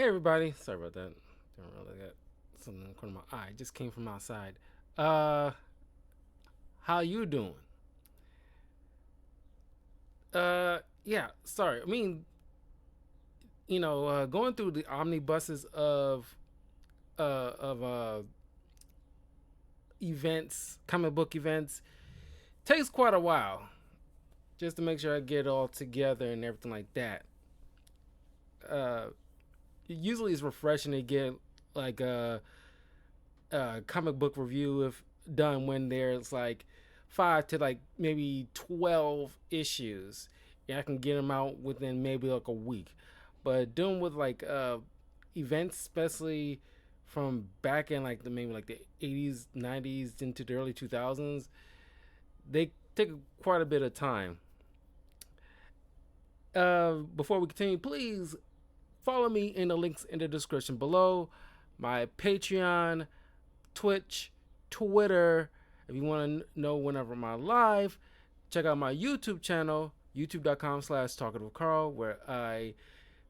everybody. Sorry about that. Didn't really get something in the corner of my eye. It just came from outside. Uh, how you doing? Yeah. Sorry. I mean, going through the omnibuses of events, comic book events, takes quite a while just to make sure I get it all together and everything like that. Uh, Usually it's refreshing to get like a comic book review if done when there's like 5 to like maybe 12 issues. Yeah, I can get them out within maybe like a week. But doing with like events, especially from back in like the 80s, 90s into the early 2000s, they take quite a bit of time. Before we continue, please follow me in the links in the description below. My Patreon, Twitch, Twitter. If you want to know whenever I'm live, check out my YouTube channel, youtube.com/talkativecarl, where I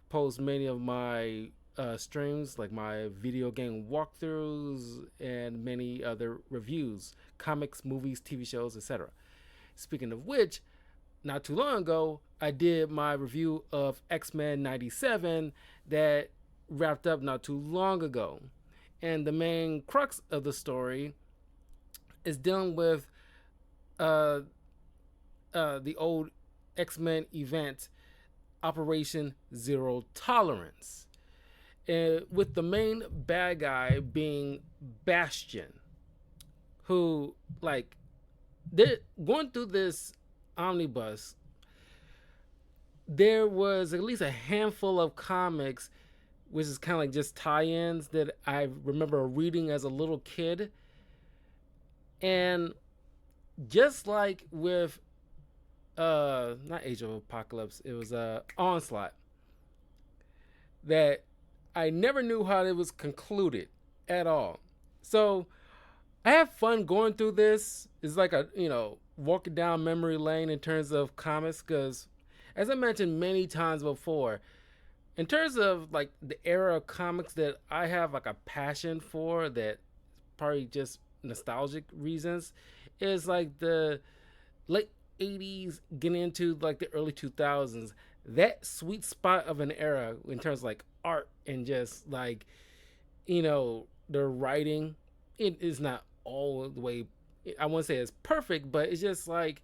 post many of my streams, like my video game walkthroughs and many other reviews, comics, movies, TV shows, etc. Speaking of which, not too long ago, I did my review of X-Men 97 that wrapped up not too long ago. And the main crux of the story is dealing with uh, the old X-Men event, Operation Zero Tolerance. And with the main bad guy being Bastion, who, like, they're going through this omnibus, there was at least a handful of comics, which is kind of like just tie-ins that I remember reading as a little kid. And just like with not Age of Apocalypse, it was Onslaught, that I never knew how it was concluded at all. So I have fun going through this. It's like walking down memory lane in terms of comics, because as I mentioned many times before, in terms of like the era of comics that I have like a passion for, that probably just nostalgic reasons, is like the late 80s getting into like the early 2000s. That sweet spot of an era in terms of like art and just like, the writing. It is not all the way, I wouldn't say it's perfect, but it's just like,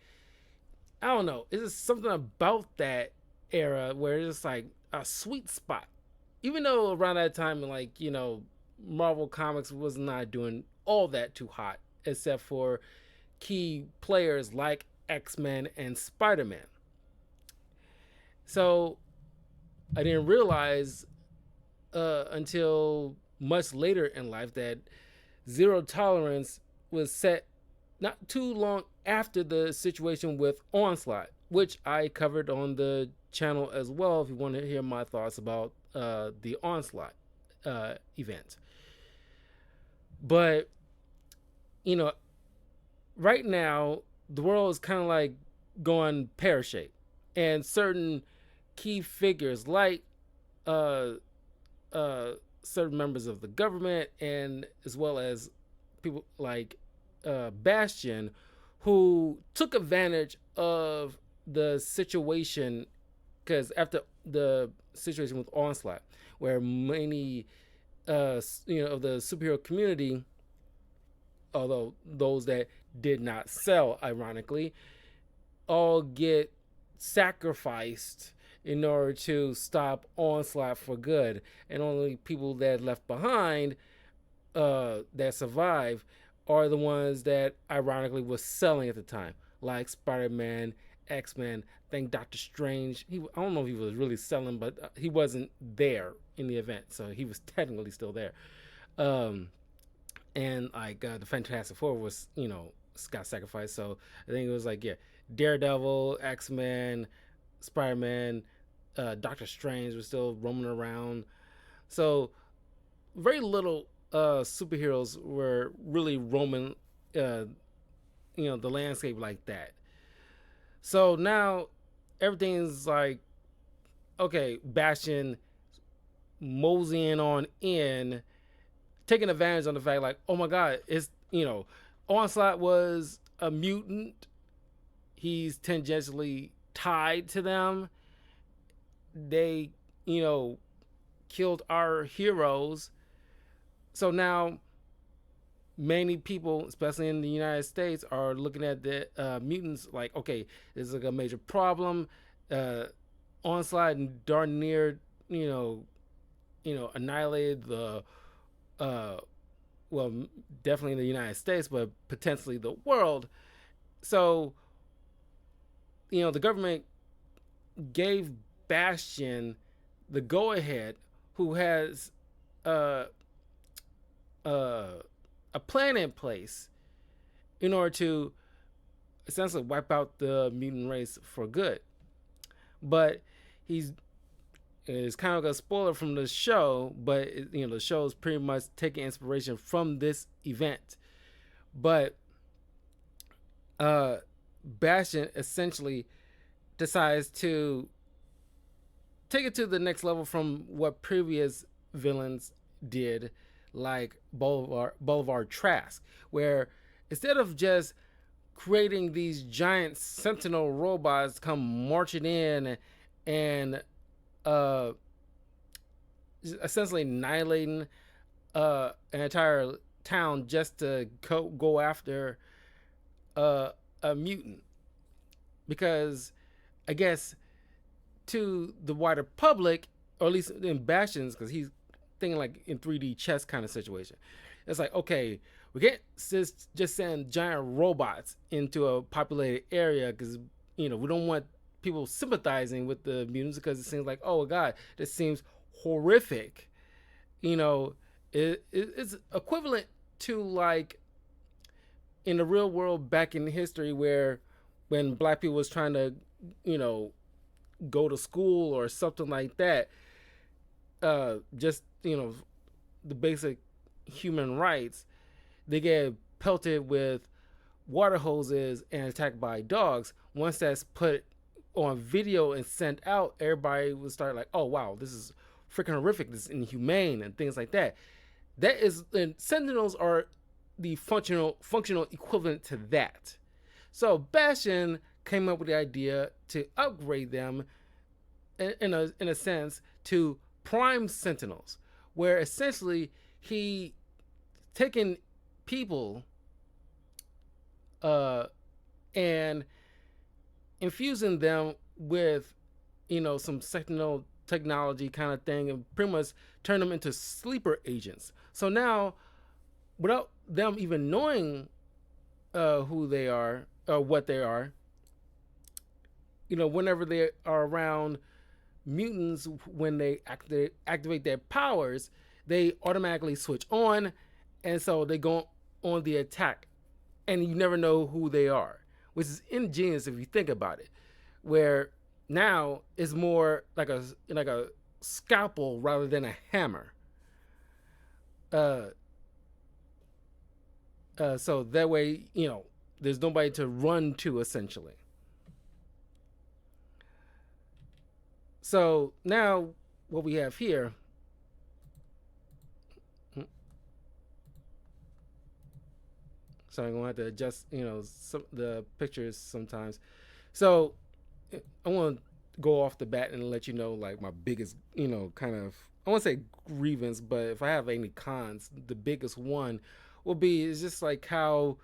I don't know, it's just something about that era where it's just like a sweet spot. Even though around that time, like, Marvel Comics was not doing all that too hot, except for key players like X-Men and Spider-Man. So I didn't realize until much later in life that Zero Tolerance was set not too long after the situation with Onslaught, which I covered on the channel as well if you want to hear my thoughts about the Onslaught event. But, you know, right now, the world is kind of like going pear shaped. And certain key figures, like uh, uh, certain members of the government, and as well as people like Bastion, who took advantage of the situation, because after the situation with Onslaught, where many of the superhero community, although those that did not sell, ironically, all get sacrificed in order to stop Onslaught for good, and only people that left behind that survive are the ones that ironically was selling at the time, like Spider-Man, X-Men. I think Doctor Strange. I don't know if he was really selling, but he wasn't there in the event, so he was technically still there. Um, and like the Fantastic Four was, got sacrificed. So I think it was like, yeah, Daredevil, X-Men, Spider-Man, Doctor Strange was still roaming around. So very little superheroes were really roaming, uh, the landscape like that. So now everything's like, okay, Bastion moseying on in, taking advantage of the fact like, oh my god, it's, Onslaught was a mutant. He's tangentially tied to them. They, you know, killed our heroes. So now many people, especially in the United States, are looking at the mutants like, okay, this is like a major problem. Uh, Onslaught and darn near, you know, annihilated the, uh, well, definitely in the United States, but potentially the world. So, the government gave Bastion the go ahead, who has uh, uh, a plan in place in order to essentially wipe out the mutant race for good. But he's it's kind of a spoiler from the show, but the show is pretty much taking inspiration from this event. But Bastion essentially decides to take it to the next level from what previous villains did, like Boulevard Trask, where instead of just creating these giant sentinel robots come marching in and uh, essentially annihilating an entire town just to go after a mutant, because I guess to the wider public, or at least in Bastion's, because he's thinking like in 3D chess kind of situation. It's like, okay, we can't just send giant robots into a populated area because we don't want people sympathizing with the mutants, because it seems like, oh god, this seems horrific. It's equivalent to like in the real world back in history where when black people was trying to you know go to school or something like that, just the basic human rights, they get pelted with water hoses and attacked by dogs. Once that's put on video and sent out, everybody would start like, oh wow, this is freaking horrific, this is inhumane, and things like that. That is, and Sentinels are the functional equivalent to that. So Bastion came up with the idea to upgrade them in a sense to Prime Sentinels, where essentially he taking people and infusing them with some Sentinel technology kind of thing, and pretty much turn them into sleeper agents. So now, without them even knowing who they are or what they are, whenever they are around mutants, when they activate their powers, they automatically switch on, and so they go on the attack, and you never know who they are, which is ingenious if you think about it. Where now it's more like a scalpel rather than a hammer. So that way, there's nobody to run to essentially. So now what we have here, so I'm gonna have to adjust the pictures sometimes. So I want to go off the bat and let you know like my biggest kind of, I won't say grievance, but if I have any cons, the biggest one will be is just like how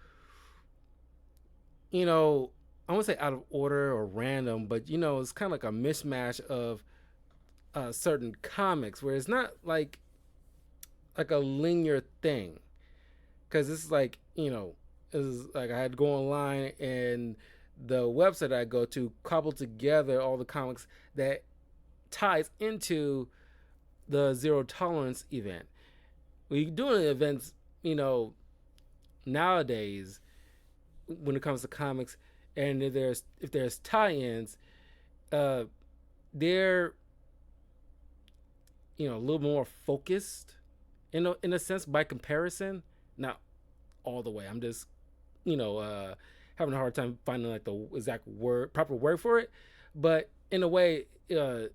I won't say out of order or random, but it's kind of like a mismatch of certain comics where it's not like a linear thing, because it's like it's like I had to go online, and the website I go to cobbled together all the comics that ties into the Zero Tolerance event. When you're doing events, nowadays when it comes to comics, and if there's tie-ins, they're a little more focused in a sense by comparison. Not all the way. I'm just having a hard time finding like the exact proper word for it, but in a way, there's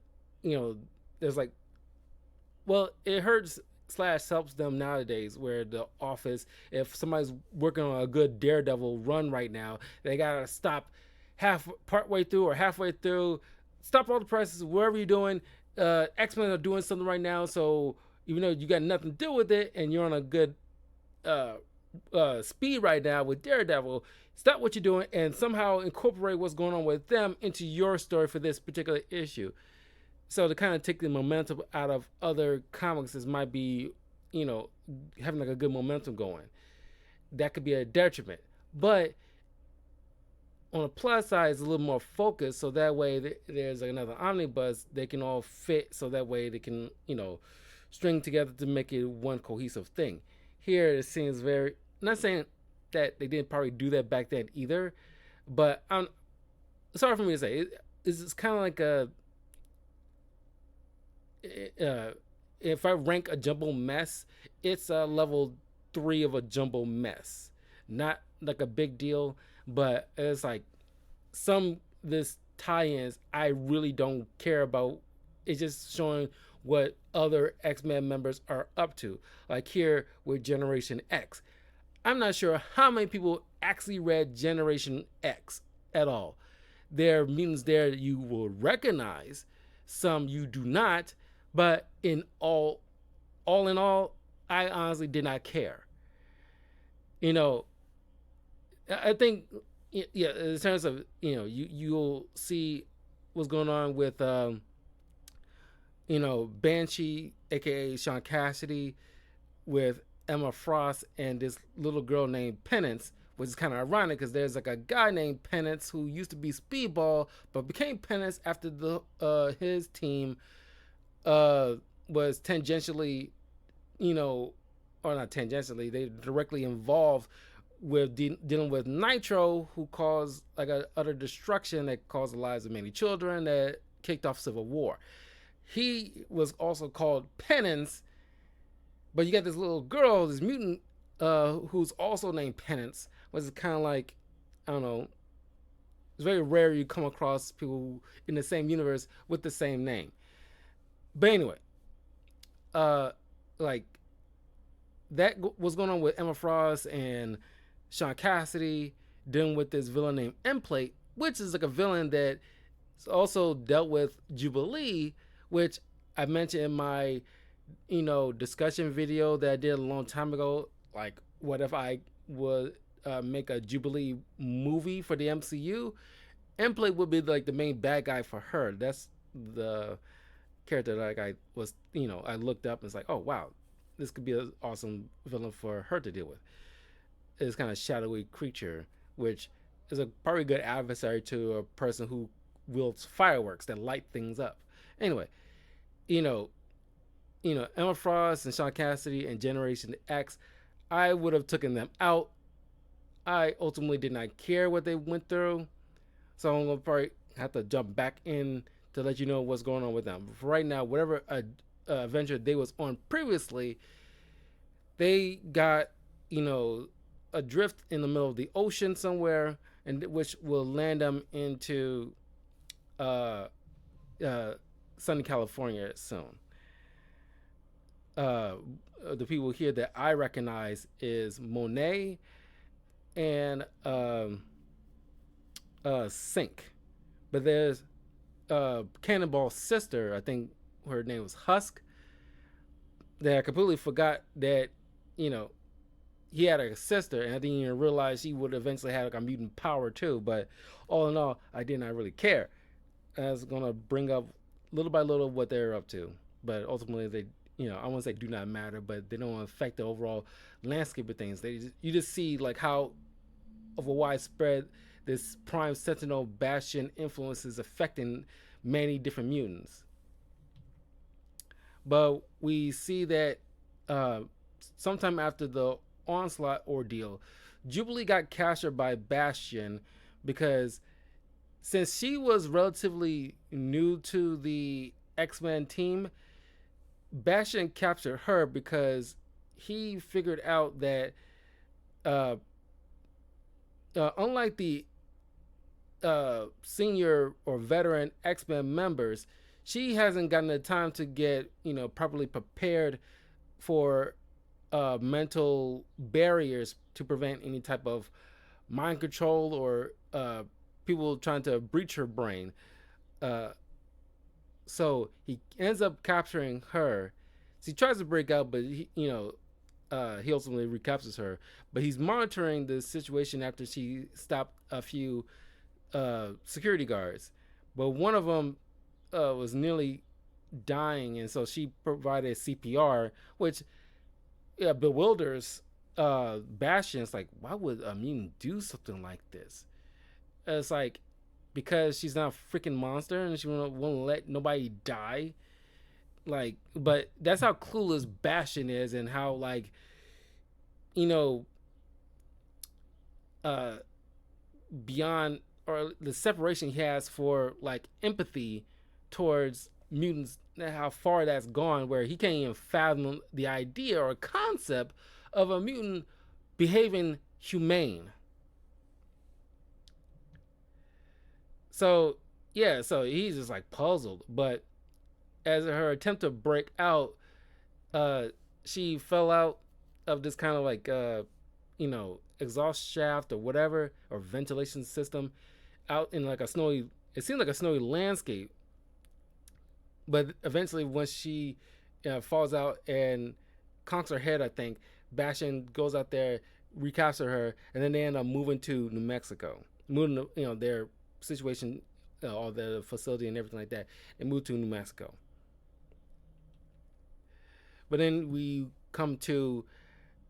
like well, it hurts slash helps them nowadays. Where the office, if somebody's working on a good Daredevil run right now, they gotta stop partway through or halfway through, stop all the presses, wherever you're doing. X-Men are doing something right now, so even though you got nothing to do with it and you're on a good uh, speed right now with Daredevil, stop what you're doing and somehow incorporate what's going on with them into your story for this particular issue. So to kind of take the momentum out of other comics, this might be, you know, having like a good momentum going. That could be a detriment. But on the plus side, it's a little more focused, so that way there's another omnibus. They can all fit, so that way they can, string together to make it one cohesive thing. Here, it seems very. I'm not saying that they didn't probably do that back then either, but I'm sorry for me to say it's kind of like a. If I rank a jumble mess, it's a level 3 of a jumble mess. Not like a big deal, but it's like some this tie-ins I really don't care about. It's just showing what other X-Men members are up to. Like here with Generation X. I'm not sure how many people actually read Generation X at all. There are mutants there that you will recognize, some you do not, but all in all, I honestly did not care. You know, I think, yeah, in terms of, you'll see what's going on with Banshee, aka Sean Cassidy, with Emma Frost and this little girl named Penance, which is kind of ironic because there's like a guy named Penance who used to be Speedball but became Penance after the his team was tangentially, or not tangentially, they directly involved with dealing with Nitro, who caused like a utter destruction that caused the lives of many children that kicked off Civil War. He was also called Penance, but you got this little girl, this mutant, who's also named Penance, which is kind of like, I don't know, it's very rare you come across people in the same universe with the same name. But anyway, uh, like that was going on with Emma Frost and Sean Cassidy dealing with this villain named Emplate, which is like a villain that also dealt with Jubilee, which I mentioned in my discussion video that I did a long time ago. Like, what if I would make a Jubilee movie for the MCU? Emplate would be like the main bad guy for her. That's the character that I was, I looked up and it's like, oh wow, this could be an awesome villain for her to deal with. It's kind of shadowy creature, which is a probably good adversary to a person who wields fireworks that light things up. Anyway, you know, Emma Frost and Sean Cassidy and Generation X, I would have taken them out. I ultimately did not care what they went through, so I'm gonna probably have to jump back in to let you know what's going on with them. For right now, whatever adventure they was on previously, they got adrift in the middle of the ocean somewhere, and which will land them into uh, sunny California soon. Uh, the people here that I recognize is Monet and Sink, but there's Cannonball's sister. I think her name was Husk. That I completely forgot that he had a sister, and I didn't even realize she would eventually have like a mutant power too. But all in all, I did not really care. I was gonna bring up little by little what they're up to, but ultimately they, I won't say do not matter, but they don't affect the overall landscape of things. You just see like how of a widespread this Prime Sentinel Bastion influence is affecting many different mutants. But we see that sometime after the Onslaught ordeal, Jubilee got captured by Bastion because since she was relatively new to the X-Men team, Bastion captured her because he figured out that unlike the senior or veteran X-Men members, she hasn't gotten the time to get properly prepared for mental barriers to prevent any type of mind control or people trying to breach her brain. Uh, so he ends up capturing her. So he tries to break out, but he ultimately recaptures her. But he's monitoring the situation after she stopped a few security guards. But one of them was nearly dying, and so she provided CPR, which bewilders Bastion. It's like, why would a mutant do something like this? It's like because she's not a freaking monster and she won't let nobody die. Like, but that's how clueless Bastion is, and how like you know uh beyond, or the separation he has for like empathy towards mutants, how far that's gone, where he can't even fathom the idea or concept of a mutant behaving humane. So yeah, so he's just like puzzled. But as her attempt to break out, uh, she fell out of this kind of like exhaust shaft or whatever, or ventilation system, out in like a snowy. It seemed like a snowy landscape, but eventually, once she falls out and conks her head, I think Bastion goes out there, recapture her, and then they end up moving to New Mexico, moving to, their situation, all the facility and everything like that, and move to New Mexico. But then we come to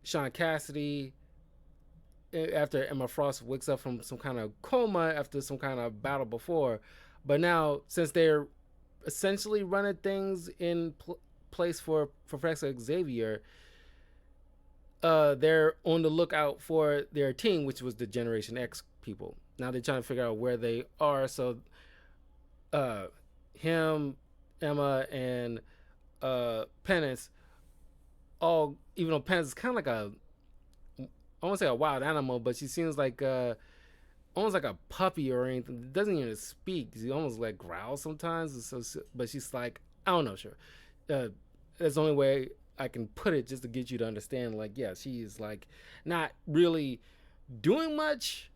Sean Cassidy after Emma Frost wakes up from some kind of coma after some kind of battle before. But now, since they're essentially running things in place for Professor Xavier, they're on the lookout for their team, which was the Generation X people. Now they're trying to figure out where they are. So, him, Emma, and Penance, all, even though Penance is kind of like I won't say a wild animal, but she seems like almost like a puppy or anything. It doesn't even speak. She almost like growls sometimes. So, but she's like, I don't know, sure. That's the only way I can put it, just to get you to understand. Like, yeah, she's like not really doing much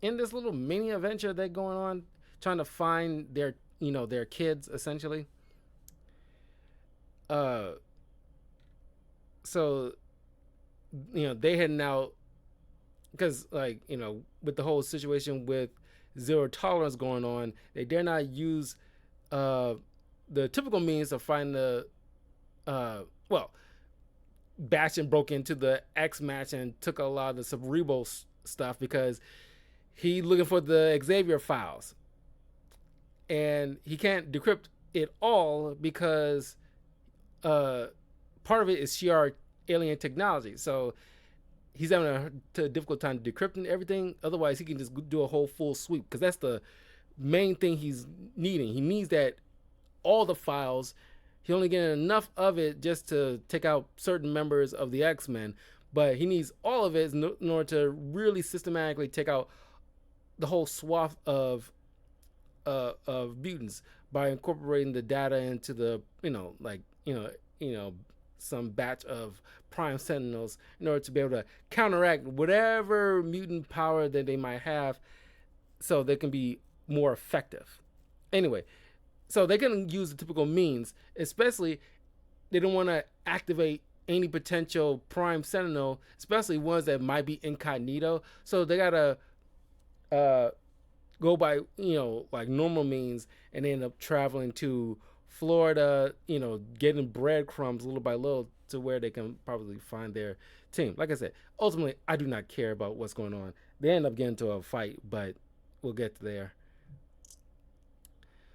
in this little mini adventure they're going on, trying to find their kids essentially. Uh, so they had now, because like with the whole situation with zero tolerance going on, they dare not use uh the typical means of finding the well, Bastion broke into the X match and took a lot of the cerebral stuff because he looking for the Xavier files, and he can't decrypt it all because uh part of it is Shi'ar alien technology. So he's having a difficult time decrypting everything. Otherwise, he can just do a whole full sweep, because that's the main thing he's needing. He needs that, all the files. He only getting enough of it just to take out certain members of the X-Men, but he needs all of it in order to really systematically take out the whole swath of mutants by incorporating the data into the some batch of prime sentinels in order to be able to counteract whatever mutant power that they might have, so they can be more effective. Anyway, so they can use the typical means, especially they don't want to activate any potential prime sentinel, especially ones that might be incognito. So they gotta uh, go by like normal means, and end up traveling to Florida, getting breadcrumbs little by little to where they can probably find their team. Like I said, ultimately, I do not care about what's going on. They end up getting to a fight, but we'll get there.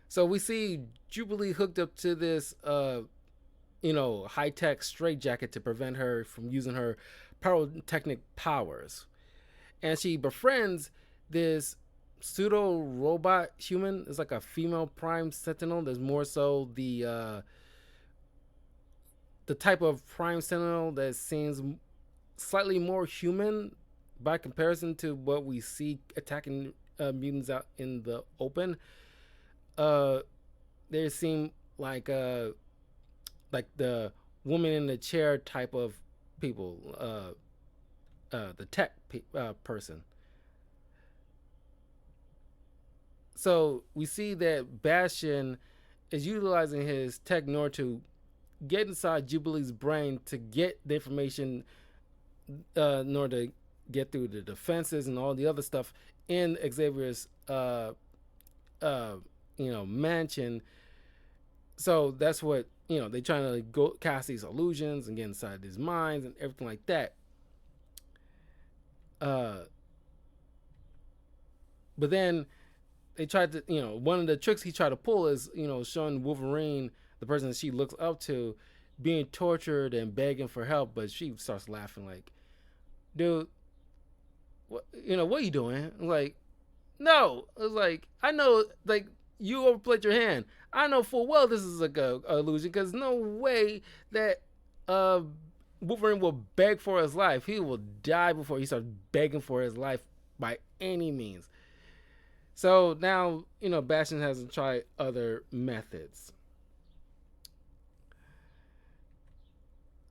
So we see Jubilee hooked up to this, high tech straitjacket to prevent her from using her pyrotechnic powers. And she befriends this pseudo robot human. It's like a female prime sentinel. There's more so the type of prime sentinel that seems slightly more human by comparison to what we see attacking mutants out in the open. Uh, they seem like the woman in the chair type of people, the tech person. So we see that Bastion is utilizing his tech in order to get inside Jubilee's brain to get the information in order to get through the defenses and all the other stuff in Xavier's uh, mansion. So that's what they trying to go cast these illusions and get inside his minds and everything like that. Uh, but then they tried to, one of the tricks he tried to pull is, showing Wolverine, the person that she looks up to, being tortured and begging for help, but she starts laughing like, dude, what are you doing? I'm like, no. It was like, I know, like, you overplayed your hand. I know full well this is like a illusion, because no way that uh Wolverine will beg for his life. He will die before he starts begging for his life by any means. So now, Bastion has to try other methods.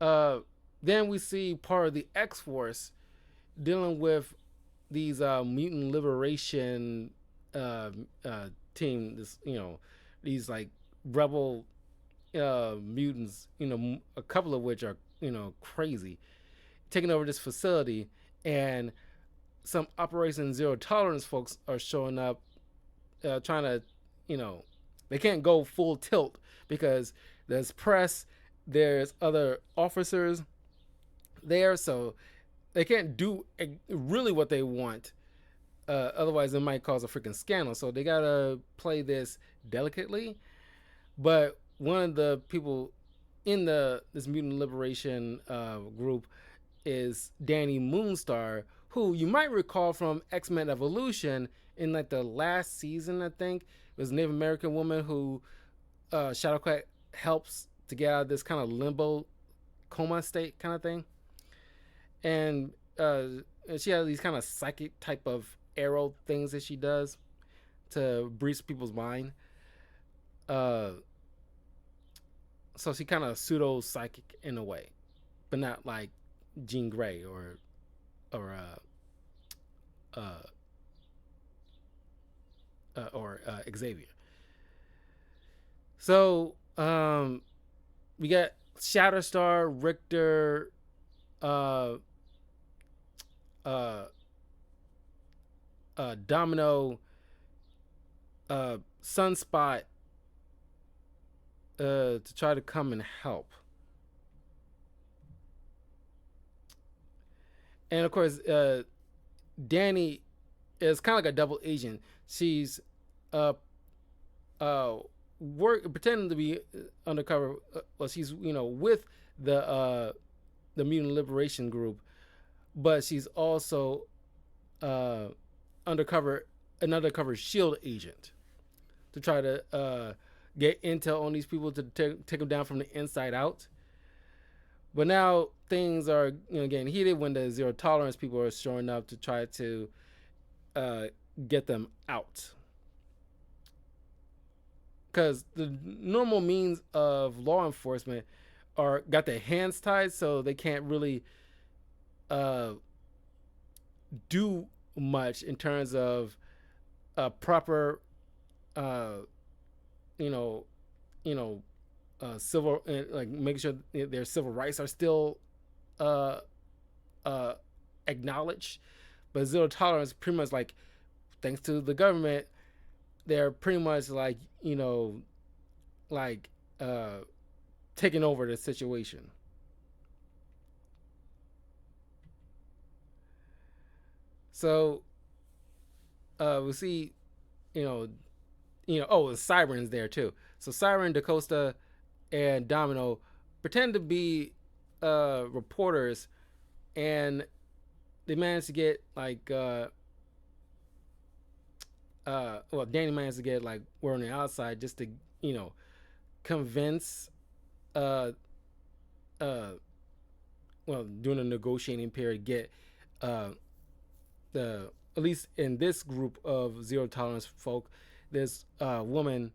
Uh, then we see part of the X Force dealing with these mutant liberation uh, team. This, these like rebel mutants. A couple of which are crazy, taking over this facility, and some Operation Zero Tolerance folks are showing up, trying to, they can't go full tilt because there's press, there's other officers there, so they can't do really what they want. Otherwise, it might cause a freaking scandal. So they gotta play this delicately. But one of the people in this mutant liberation group is Danny Moonstar, who you might recall from X-Men Evolution in like the last season. I think it was a Native American woman who Shadowcat helps to get out of this kind of limbo coma state kind of thing, and she has these kind of psychic type of arrow things that she does to breach people's mind. Uh, so she kind of pseudo psychic in a way, but not like Jean Grey uh, uh, or Xavier. So we got Shatterstar, Richter, uh, uh, Domino, Sunspot, to try to come and help. And of course, Danny is kind of like a double agent. She's uh uh pretending to be undercover. Well, she's with the Mutant Liberation Group, but she's also uh undercover an undercover Shield agent to try to get intel on these people to take them down from the inside out. But now things are getting heated when the Zero Tolerance people are showing up to try to uh, get them out. Because the normal means of law enforcement are got their hands tied, so they can't really uh, do much in terms of proper, uh, you know, civil, like making sure their civil rights are still uh, uh, acknowledged. But zero tolerance, pretty much like, thanks to the government, they're pretty much like like uh, taking over the situation. So we see, you know, oh, the Siren's there too. So Siren, DaCosta, and Domino pretend to be reporters, and they managed to get like well, Danny managed to get like word on the outside just to convince uh uh well, during the negotiating period, get uh the at least in this group of zero tolerance folk, this woman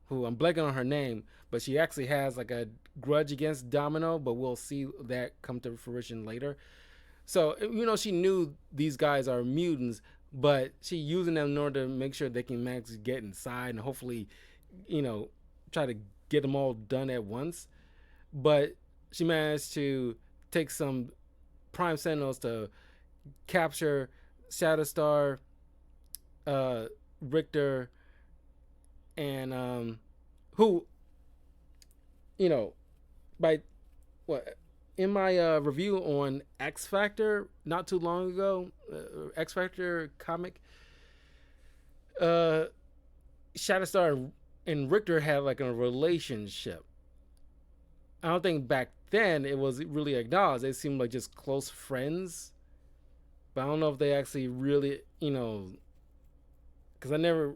who I'm blanking on her name, but she actually has like a grudge against Domino, but we'll see that come to fruition later. So she knew these guys are mutants, but she using them in order to make sure they can manage to get inside and hopefully, you know, try to get them all done at once. But she managed to take some Prime Sentinels to capture Shatterstar, Richter, and who, you know, by what in my review on X Factor not too long ago, X Factor comic, uh, Shatterstar and Richter had like a relationship. I don't think back then it was really acknowledged. They seemed like just close friends, but I don't know if they actually really, because I never,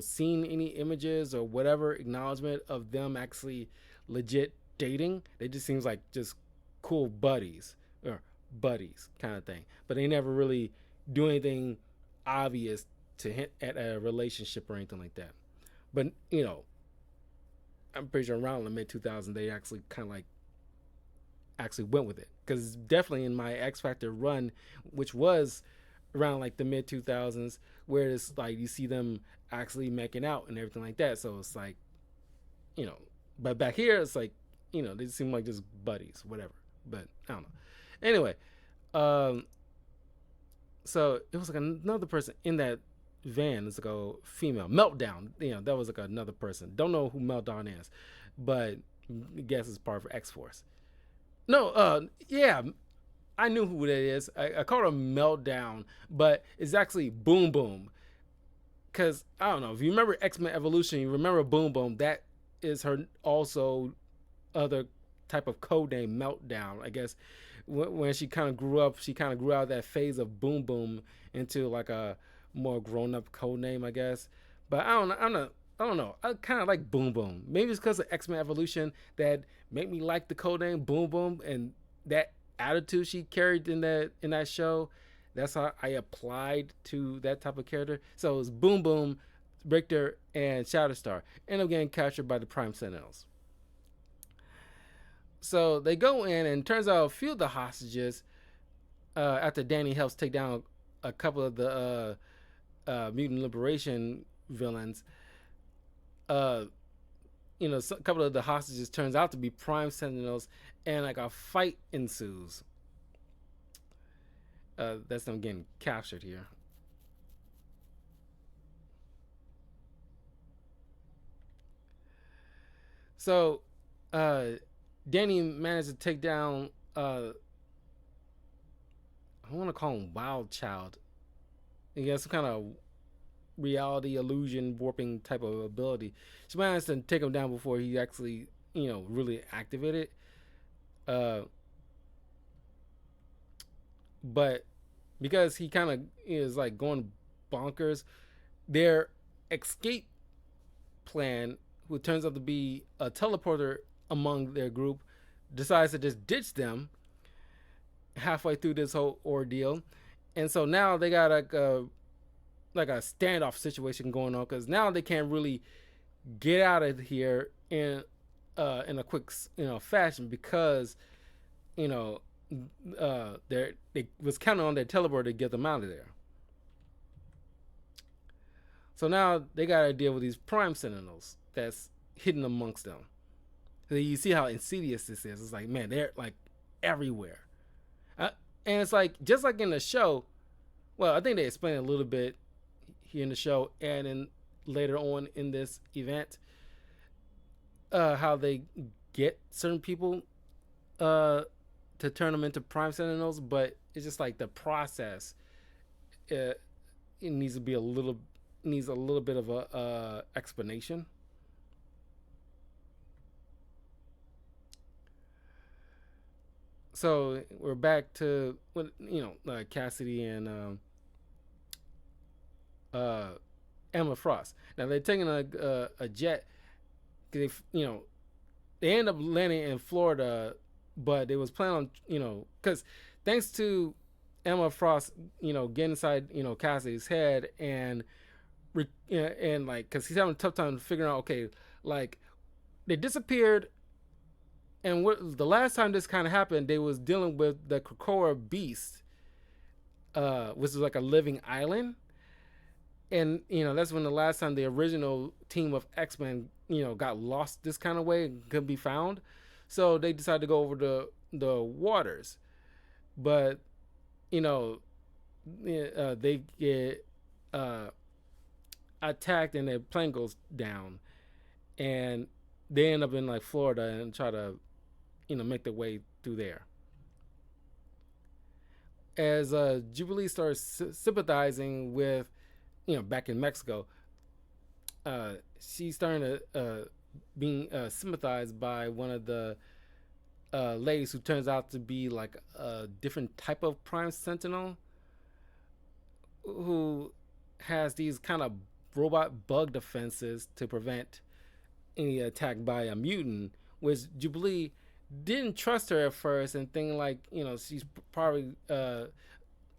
seen any images or whatever acknowledgement of them actually legit dating. They just seems like just cool buddies or buddies kind of thing, but they never really do anything obvious to hint at a relationship or anything like that. But I'm pretty sure around the mid 2000s they actually kind of like actually went with it, because definitely in my X Factor run, which was around like the mid 2000s, where it's like you see them actually making out and everything like that. So it's like, but back here it's like, they seem like just buddies, whatever. But I don't know. Anyway, um, so it was like another person in that van. It's like a female Meltdown. That was like another person. Don't know who Meltdown is, but I guess it's part of X Force. No, yeah, I knew who that is. I called her Meltdown, but it's actually Boom Boom. Cause I don't know if you remember X-Men Evolution, you remember Boom Boom. That is her also other type of code name, Meltdown. I guess when she kind of grew up, she kind of grew out of that phase of Boom Boom into like a more grown-up code name, I guess. But I don't know. I don't know. I kind of like Boom Boom. Maybe it's because of X-Men Evolution that made me like the code name Boom Boom, and that attitude she carried in that show. That's how I applied to that type of character. So it was Boom Boom, Richter, and Shatterstar. End up getting captured by the Prime Sentinels. So they go in, and turns out a few of the hostages, after Danny helps take down a couple of the mutant liberation villains, uh, a couple of the hostages turns out to be Prime Sentinels, and like a fight ensues. That's them getting captured here. So, uh, Danny managed to take down. I want to call him Wild Child. He has some kind of reality illusion warping type of ability. She managed to take him down before he actually, really activated. Uh, but because he kind of is like going bonkers, their escape plan, who turns out to be a teleporter among their group, decides to just ditch them halfway through this whole ordeal. And so now they got like a standoff situation going on, because now they can't really get out of here in a quick fashion, because you know they was counting on their teleporter to get them out of there. So now they got to deal with these Prime Sentinels that's hidden amongst them. So you see how insidious this is. It's like, man, they're like everywhere, and it's like just like in the show. Well, I think they explain a little bit here in the show and in later on in this event, how they get certain people to turn them into Prime Sentinels, but it's just like the process. It needs to be a little bit of a explanation. So we're back to Cassidy and uh, Emma Frost. Now they're taking a jet. They they end up landing in Florida, but they was planning on because thanks to Emma Frost getting inside Cassidy's head and like because he's having a tough time figuring out, okay, Like they disappeared, and what the last time this kind of happened, they was dealing with the Krakoa beast, which is like a living island, and that's when the last time the original team of X-Men got lost this kind of way and couldn't be found. So they decided to go over the waters, but you know they get uh, attacked and their plane goes down, and they end up in like Florida and try to make their way through there. As Jubilee starts sympathizing with back in Mexico, she's starting to being sympathized by one of the ladies who turns out to be like a different type of Prime Sentinel who has these kind of robot bug defenses to prevent any attack by a mutant, which Jubilee didn't trust her at first and think like she's probably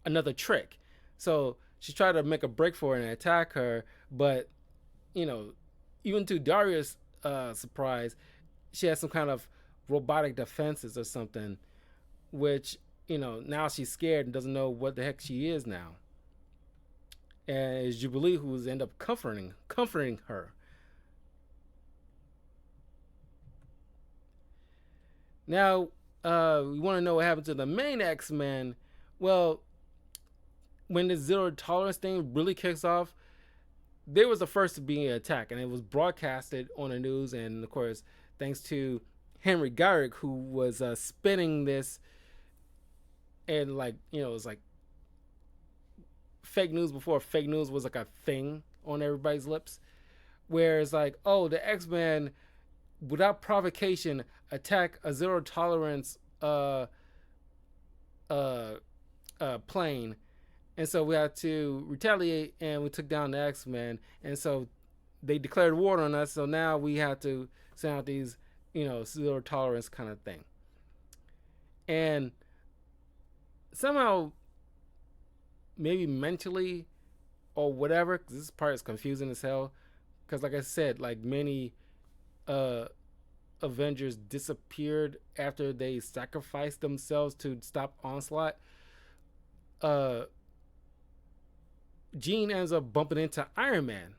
another trick. So she tried to make a break for her and attack her, but you know, even to Daria's surprise, she has some kind of robotic defenses or something, which now she's scared and doesn't know what the heck she is now. And it's Jubilee who's end up comforting her. Now, we want to know what happened to the main X-Men. Well, when the zero tolerance thing really kicks off, they was the first to be attacked, and it was broadcasted on the news. And of course, thanks to Henry Garrick, who was spinning this, and like it was like fake news before fake news was like a thing on everybody's lips. Where it's like, oh, the X-Men, without provocation, attack a zero tolerance plane, and so we had to retaliate, and we took down the X-Men, and so they declared war on us. So now we had to send out these, zero tolerance kind of thing, and somehow, maybe mentally or whatever, because this part is confusing as hell. Because like I said, like many Avengers disappeared after they sacrificed themselves to stop Onslaught. Uh, Jean ends up bumping into Iron Man,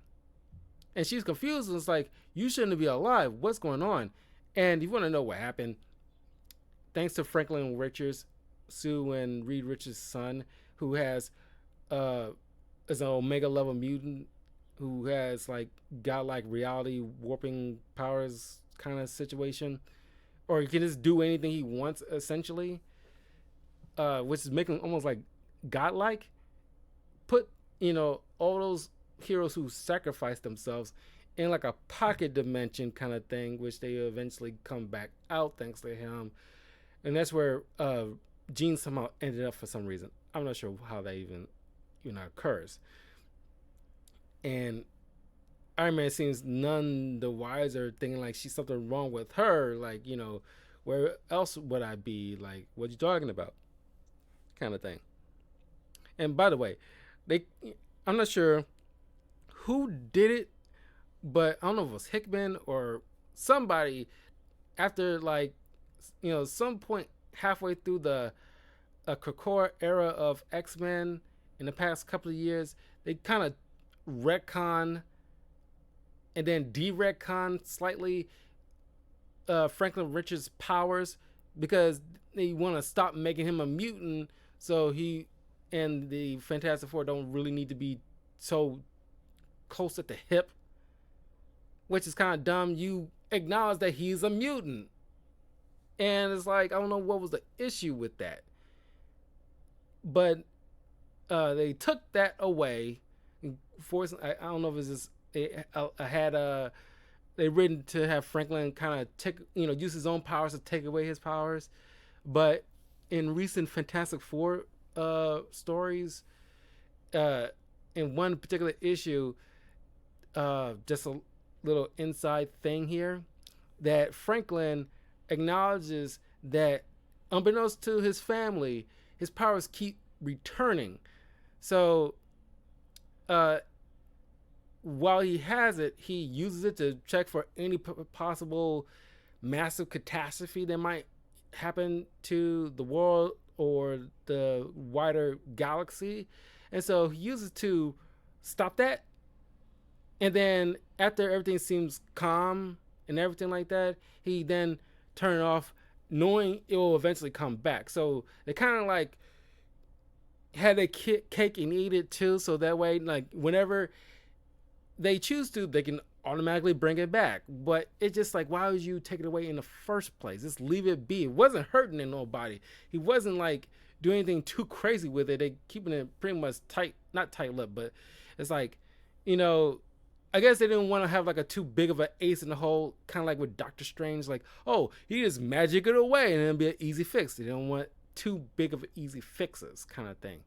and she's confused. And it's like, you shouldn't be alive. What's going on? And you want to know what happened? Thanks to Franklin Richards, Sue and Reed Richards' son, who has is an Omega level mutant who has like godlike reality warping powers kind of situation, or he can just do anything he wants essentially, which is making him almost like godlike. Put all those heroes who sacrifice themselves in like a pocket dimension kind of thing, which they eventually come back out thanks to him, and that's where Jean somehow ended up for some reason. I'm not sure how that even occurs. And Iron Man seems none the wiser, thinking like she's something wrong with her. Like, where else would I be? Like, what you talking about? Kind of thing. And by the way, I'm not sure who did it, but I don't know if it was Hickman or somebody. After like, some point halfway through the Krakoa era of X-Men in the past couple of years, they kind of retcon and then de-retcon slightly Franklin Richards' powers, because they want to stop making him a mutant, so he and the Fantastic Four don't really need to be so close at the hip, which is kind of dumb. You acknowledge that he's a mutant, and it's like, I don't know what was the issue with that, but they took that away. I don't know if it's just they written to have Franklin kind of take use his own powers to take away his powers, but in recent Fantastic Four stories, in one particular issue, just a little inside thing here, that Franklin acknowledges that unbeknownst to his family, his powers keep returning. So while he has it, he uses it to check for any possible massive catastrophe that might happen to the world or the wider galaxy. And so he uses it to stop that. And then after everything seems calm and everything like that, he then turn it off, knowing it will eventually come back. So they kind of like had a cake and eat it too. So that way, like whenever they choose to, they can automatically bring it back. But it's just like, why would you take it away in the first place? Just leave it be. It wasn't hurting nobody. He wasn't like doing anything too crazy with it. They keeping it pretty much tight, not tight lip, but it's like, you know, I guess they didn't want to have like a too big of an ace in the hole, kind of like with Doctor Strange. Like, oh, he just magic it away and it'll be an easy fix. They don't want too big of easy fixes, kind of thing.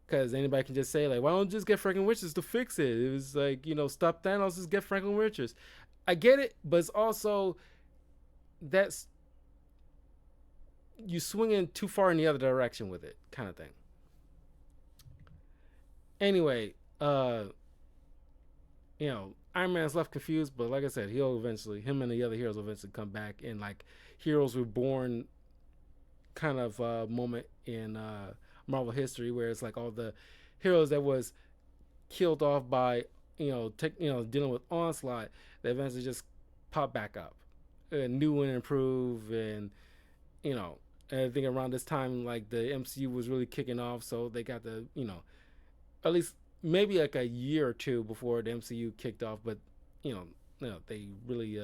Because anybody can just say like, why don't you just get Franklin Richards to fix it? It was like, stop Thanos, just get Franklin Richards. I get it, but it's also that's you swinging too far in the other direction with it, kind of thing. Anyway, Iron Man's left confused, but like I said, him and the other heroes will eventually come back, and like Heroes Reborn kind of moment in Marvel history where it's like all the heroes that was killed off by dealing with Onslaught, they eventually just pop back up, new and improved, and you know I think around this time like the MCU was really kicking off, so they got the at least maybe like a year or two before the MCU kicked off, but they really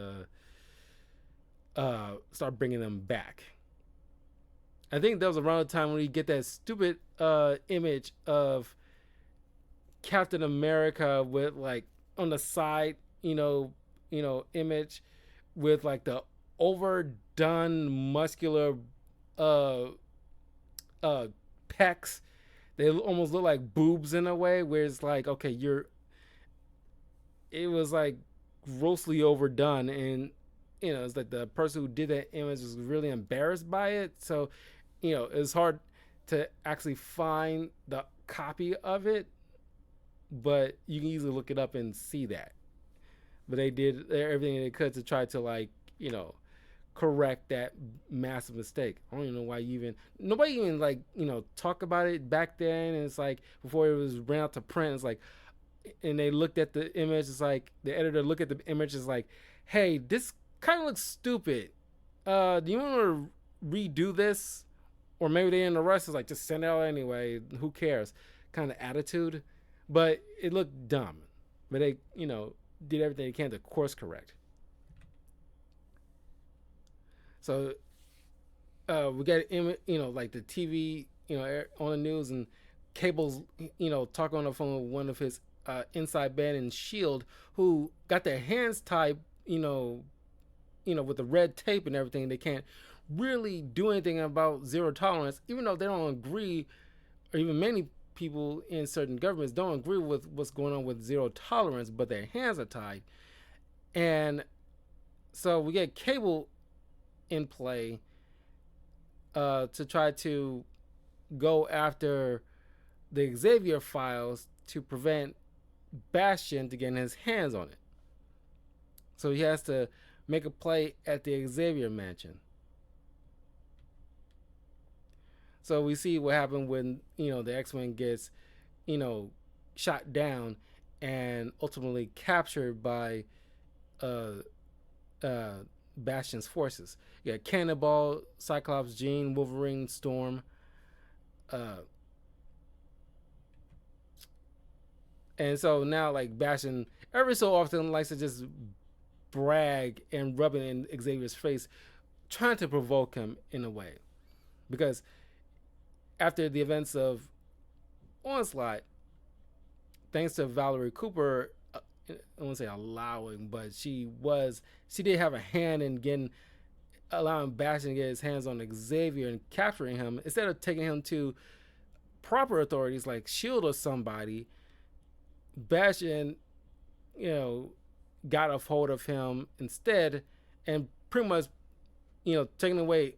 start bringing them back. I think that was around the time when you get that stupid image of Captain America with like on the side, image with like the overdone muscular uh pecs. They almost look like boobs in a way where it's like, okay, it was like grossly overdone, and it's like the person who did that image was really embarrassed by it. So it's hard to actually find the copy of it, but you can easily look it up and see that. But they did everything they could to try to like correct that massive mistake. I don't even know why nobody even like talk about it back then. And it's like before it was ran out to print. It's like, and they looked at the image. It's like the editor looked at the image. Is like, hey, this kind of looks stupid. Do you want to redo this? Or maybe they in the rush. Is like, just send it out anyway. Who cares? Kind of attitude. But it looked dumb. But they did everything they can to course correct. So we got like the TV on the news, and Cable's talking on the phone with one of his inside man and Shield, who got their hands tied with the red tape and everything. They can't really do anything about zero tolerance, even though they don't agree, or even many people in certain governments don't agree with what's going on with zero tolerance, but their hands are tied. And so we get Cable in play to try to go after the Xavier files to prevent Bastion to get his hands on it. So he has to make a play at the Xavier mansion. So we see what happened when the X-Men gets shot down and ultimately captured by Bastion's forces. You got Cannonball, Cyclops, Jean, Wolverine, Storm. And so now like Bastion every so often likes to just brag and rub it in Xavier's face, trying to provoke him in a way. Because after the events of Onslaught, thanks to Valerie Cooper, I won't say allowing, but she did have a hand in allowing Bastion to get his hands on Xavier and capturing him. Instead of taking him to proper authorities like Shield or somebody, Bastion, got a hold of him instead, and pretty much, taking away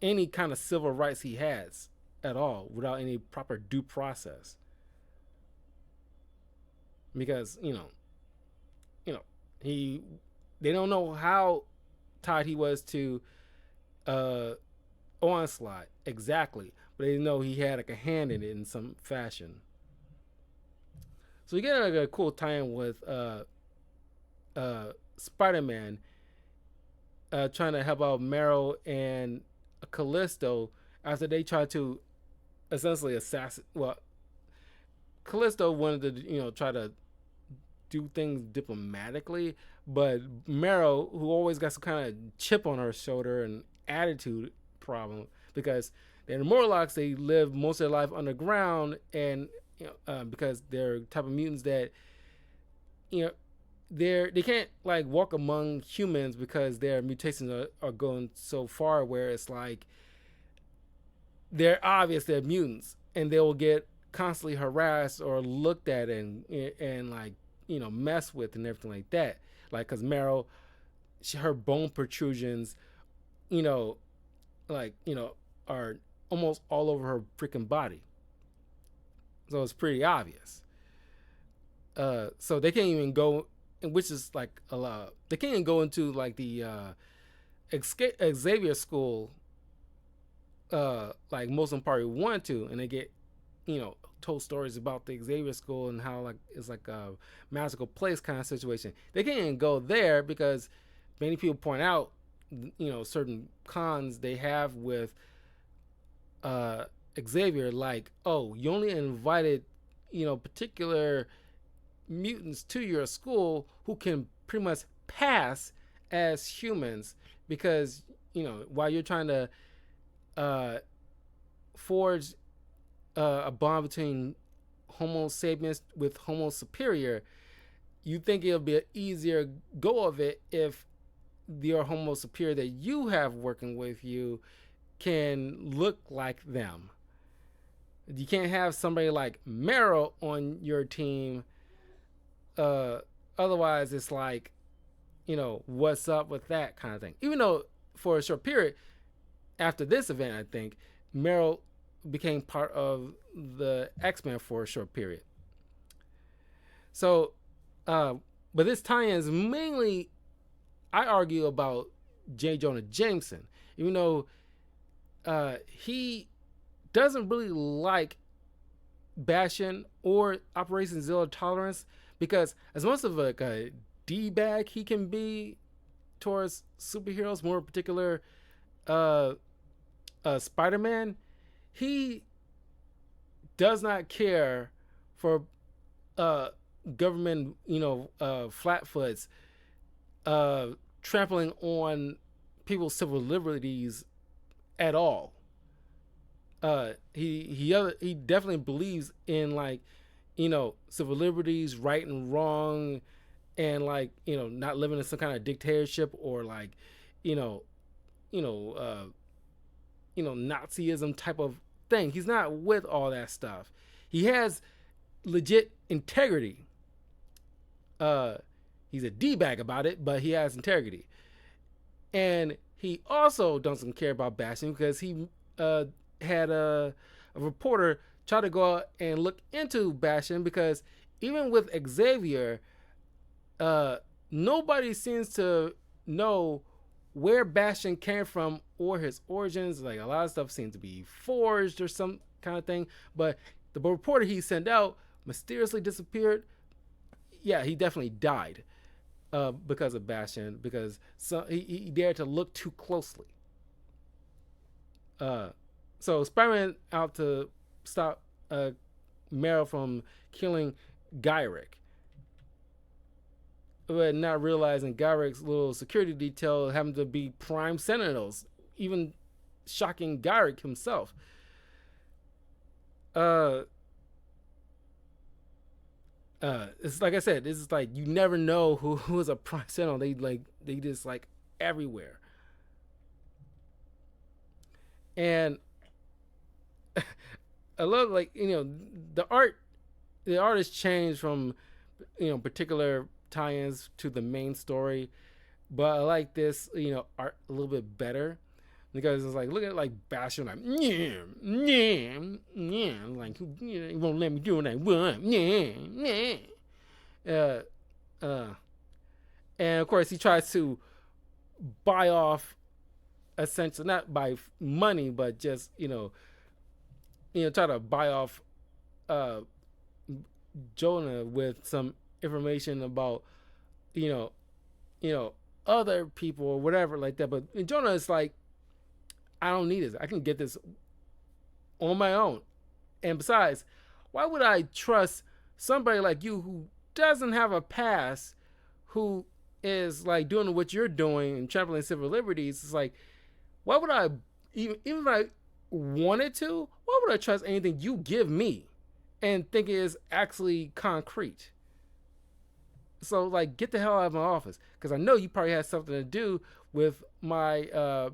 any kind of civil rights he has at all without any proper due process. Because you know, he they don't know how tied he was to uh Onslaught exactly, but they know he had like a hand in it in some fashion. So we get like a cool tie-in with Spider-Man trying to help out Meryl and Callisto after they try to essentially assassinate. Well, Callisto wanted to try to do things diplomatically, but Meryl, who always got some kind of chip on her shoulder and attitude problem, because the Morlocks, they live most of their life underground, and because they're type of mutants that you know they can't like walk among humans because their mutations are going so far where it's like they're obvious they're mutants, and they will get constantly harassed or looked at and like mess with and everything like that. Like because Meryl, her bone protrusions, you know, like are almost all over her freaking body, so it's pretty obvious. So they can't even go, which is like a lot. They can't even go into like the Xavier school, like most of them probably want to, and they get, told stories about the Xavier school and how like it's like a magical place kind of situation. They can't even go there because many people point out, certain cons they have with Xavier, like, oh, you only invited, particular mutants to your school who can pretty much pass as humans because while you're trying to forge a bond between Homo sapiens with Homo superior, you think it'll be an easier go of it if your Homo superior that you have working with you can look like them. You can't have somebody like Meryl on your team. Otherwise, it's like, what's up with that kind of thing. Even though for a short period after this event, I think Meryl became part of the X-Men for a short period. So, but this tie-in is mainly, I argue, about J. Jonah Jameson, even though he doesn't really like Bastion or Operation Zero Tolerance, because as much of like a D-bag he can be towards superheroes, more in particular Spider-Man, he does not care for government, flatfoots trampling on people's civil liberties at all. He definitely believes in like, civil liberties, right and wrong, and like not living in some kind of dictatorship or like, you know, Nazism type of thing. He's not with all that stuff. He has legit integrity. He's a d-bag about it, but he has integrity. And he also doesn't care about Bastion because he had a reporter try to go out and look into Bastion, because even with Xavier, nobody seems to know where Bastion came from or his origins. Like a lot of stuff seems to be forged or some kind of thing. But the reporter he sent out mysteriously disappeared. Yeah, he definitely died because of Bastion, because he dared to look too closely. So Spider-Man out to stop Meryl from killing Gyrick, but not realizing Gyrick's little security detail happened to be Prime Sentinels, even shocking Gyrick himself. It's like I said, this is like you never know who is a Prime Sentinel. They just like everywhere. And I love like the art. The art has changed from particular tie-ins to the main story, but I like this art a little bit better, because it's like look at like Bastion like yeah yeah yeah like you won't let me do what I want yeah yeah And of course, he tries to buy off, essentially not by money, but just try to buy off uh, Jonah with some information about you know you know other people or whatever like that. But Jonah is like, I don't need this. I can get this on my own. And besides, why would I trust somebody like you who doesn't have a past, who is like doing what you're doing and trampling civil liberties? It's like, why would I, even if I wanted to, why would I trust anything you give me and think it is actually concrete? So, like, get the hell out of my office, because I know you probably had something to do with my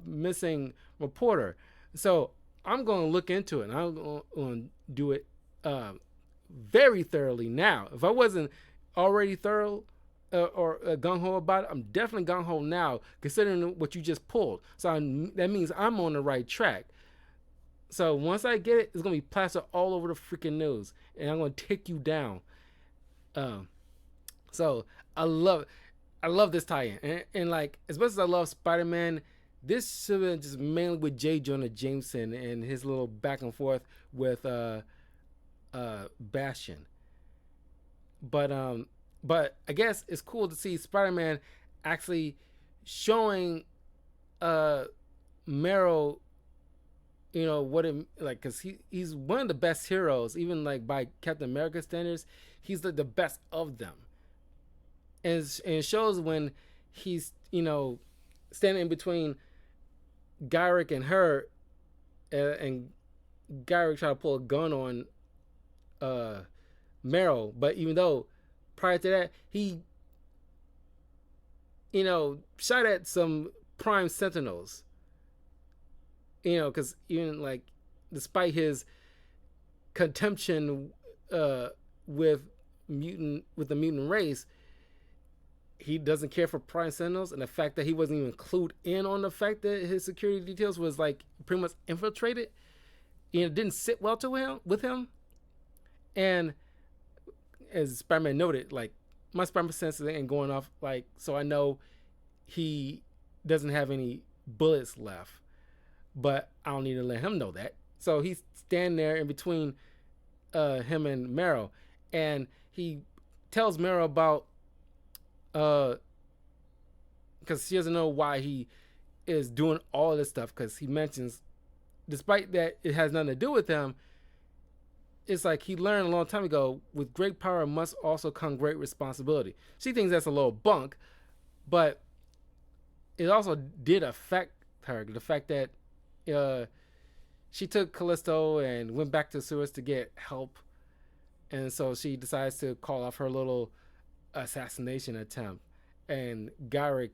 missing reporter. So I'm going to look into it, and I'm going to do it very thoroughly now. If I wasn't already thorough or gung ho about it, I'm definitely gung ho now, considering what you just pulled. So that means I'm on the right track. So once I get it, it's going to be plastered all over the freaking news, and I'm going to take you down. Um, so I love this tie-in, and like, as much as I love Spider-Man, this should have been just mainly with J. Jonah Jameson and his little back and forth with Bastion. But I guess it's cool to see Spider-Man actually showing uh Marrow, what it like, because he's one of the best heroes, even like by Captain America standards. He's the best of them, and it shows when he's standing in between Gyrick and her, and Gyrick tried to pull a gun on Marrow, but even though prior to that he shot at some Prime Sentinels, because even like, despite his contention with the mutant race, he doesn't care for Prime Sentinels, and the fact that he wasn't even clued in on the fact that his security details was like pretty much infiltrated, it didn't sit well with him. And as Spider-Man noted, like, my Spider-Man sense ain't going off, like, so I know he doesn't have any bullets left, but I don't need to let him know that. So he's standing there in between him and Marrow, and he tells Marrow about because she doesn't know why he is doing all this stuff, because he mentions, despite that it has nothing to do with him, it's like he learned a long time ago, with great power must also come great responsibility. She thinks that's a little bunk, but it also did affect her. The fact that she took Callisto and went back to Suez to get help, and so she decides to call off her little assassination attempt, and Gyrick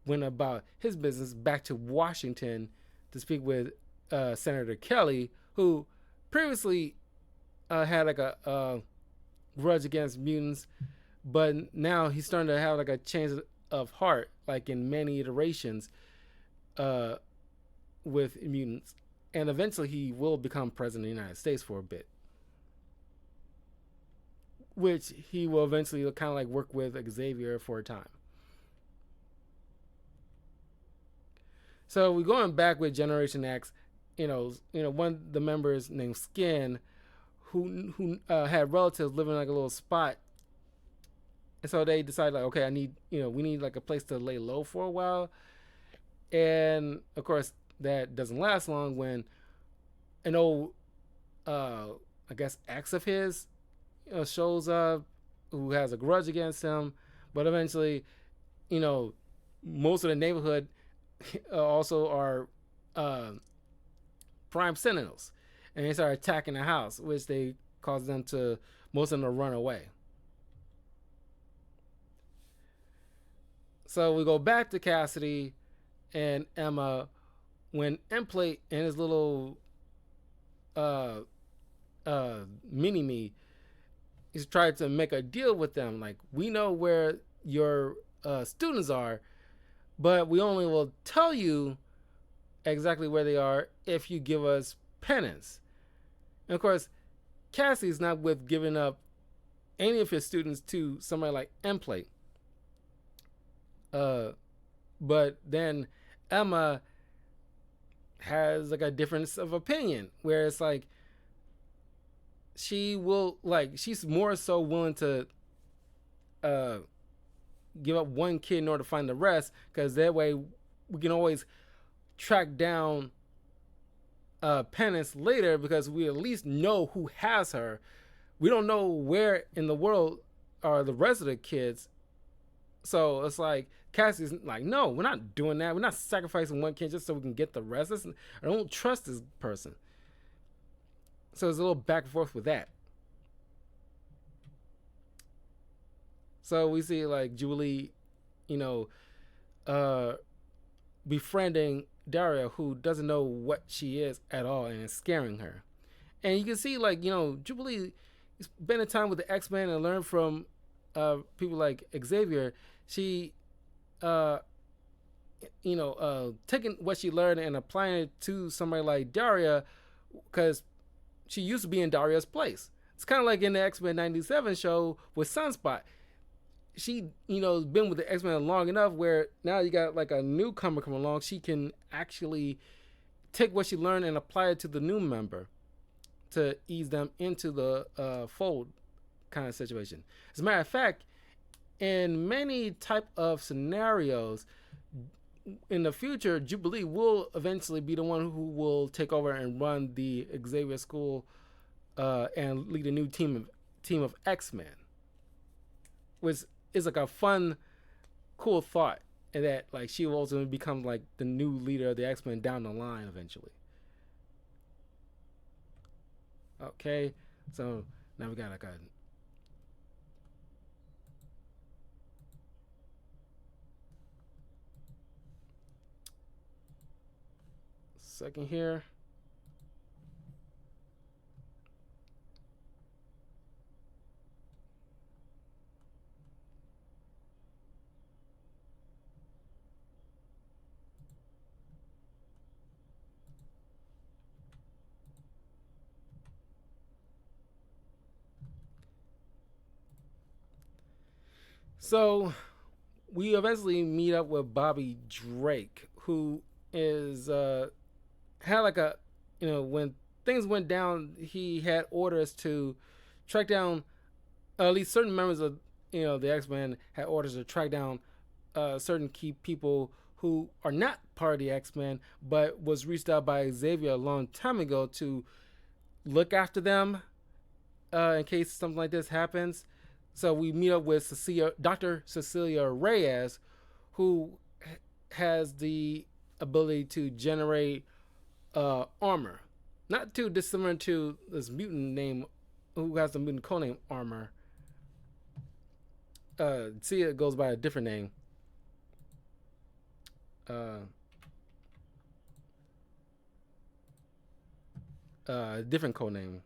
went about his business back to Washington to speak with Senator Kelly, who previously had like a grudge against mutants, but now he's starting to have like a change of heart, like in many iterations with mutants, and eventually he will become president of the United States for a bit, which he will eventually kind of like work with Xavier for a time. So we're going back with Generation X. One of the members named Skin, who had relatives living in like a little spot, and so they decided, like, okay, we need like a place to lay low for a while, and of course that doesn't last long when an old, I guess, ex of his shows up, who has a grudge against him, but eventually, most of the neighborhood also are Prime Sentinels, and they start attacking the house, which they cause most of them to run away. So we go back to Cassidy and Emma when Emplate and his little mini me, he's tried to make a deal with them. Like, we know where your students are, but we only will tell you exactly where they are if you give us penance. And of course, Cassie's not with giving up any of his students to somebody like Emplate. Uh, but then Emma has like a difference of opinion where it's like she's more so willing to uh give up one kid in order to find the rest, because that way we can always track down Penance later, because we at least know who has her. We don't know where in the world are the rest of the kids. So it's like Cassie's like, no, we're not doing that. We're not sacrificing one kid just so we can get the rest. I don't trust this person. So there's a little back and forth with that. So we see like Jubilee, you know, uh, befriending Daria, who doesn't know what she is at all, and it's scaring her. And you can see like, Jubilee spending time with the X-Men and learn from people like Xavier. She uh, taking what she learned and applying it to somebody like Daria, because she used to be in Daria's place. It's kind of like in the X-Men '97 show with Sunspot. She, been with the X-Men long enough where now you got like a newcomer come along. She can actually take what she learned and apply it to the new member to ease them into the fold kind of situation. As a matter of fact, in many type of scenarios in the future, Jubilee will eventually be the one who will take over and run the Xavier School and lead a new team of X-Men, which is like a fun, cool thought, and that like she will ultimately become like the new leader of the X-Men down the line eventually. Okay, so now we got like a second here. So we eventually meet up with Bobby Drake, who is had like a, when things went down, he had orders to track down at least certain members of the X-Men, had orders to track down certain key people who are not part of the X-Men, but was reached out by Xavier a long time ago to look after them in case something like this happens. So we meet up with Dr. Cecilia Reyes, who has the ability to generate armor. Not too dissimilar to this mutant name, who has the mutant codename Armor. Cia goes by a different name. Different codename.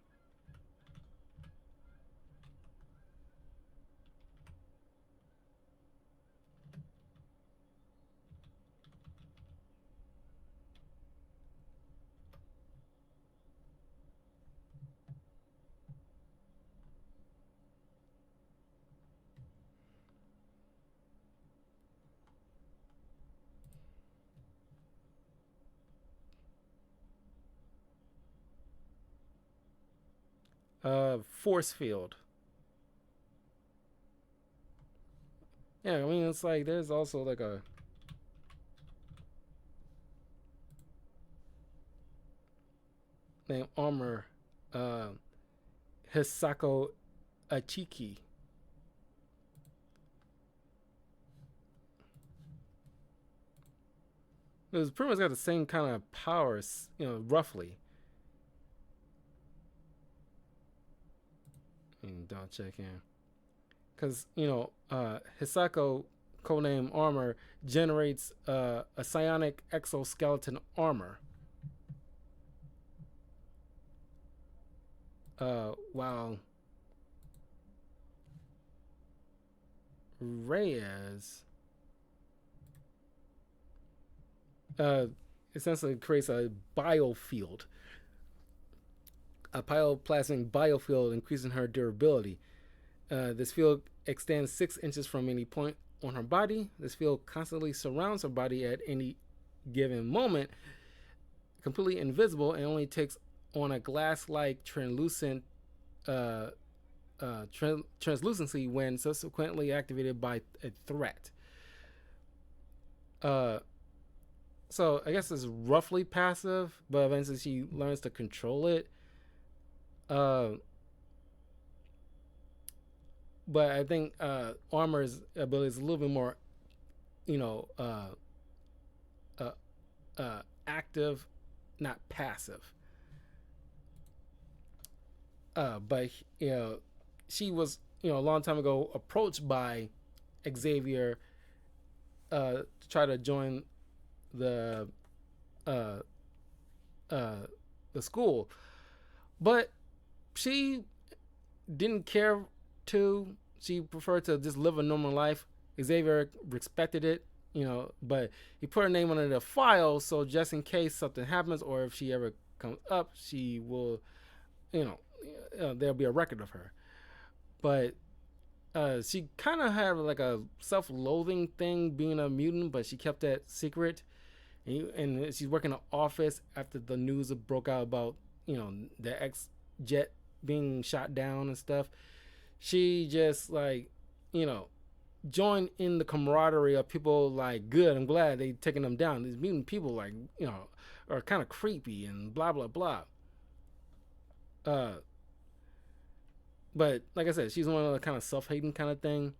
Force field. Yeah, I mean it's like there's also like a name Armor, uh, Hisako Achiki. It was pretty much got the same kind of powers, roughly. And don't check in. Because, Hisako, codename Armor, generates a psionic exoskeleton armor. While Reyes essentially creates a biofield, a pyroplasmic biofield, increasing her durability. This field extends 6 inches from any point on her body. This field constantly surrounds her body at any given moment, completely invisible, and only takes on a glass-like translucent uh, translucency when subsequently activated by a threat. Uh, so I guess it's roughly passive, but eventually she learns to control it. Uh, but I think Armor's ability is a little bit more, you know, uh, active, not passive. But she was a long time ago approached by Xavier to try to join the uh, uh, the school, but she didn't care to. She preferred to just live a normal life. Xavier respected it, but he put her name under the file so just in case something happens or if she ever comes up, she will, there'll be a record of her. But she kind of had like a self-loathing thing being a mutant, but she kept that secret. And she's working in an office after the news broke out about the X jet being shot down and stuff. She just joined in the camaraderie of people like, good, I'm glad they taking them down. These mutant people are kind of creepy and blah blah blah. Uh, but like I said, she's one of the kind of self-hating kind of thing.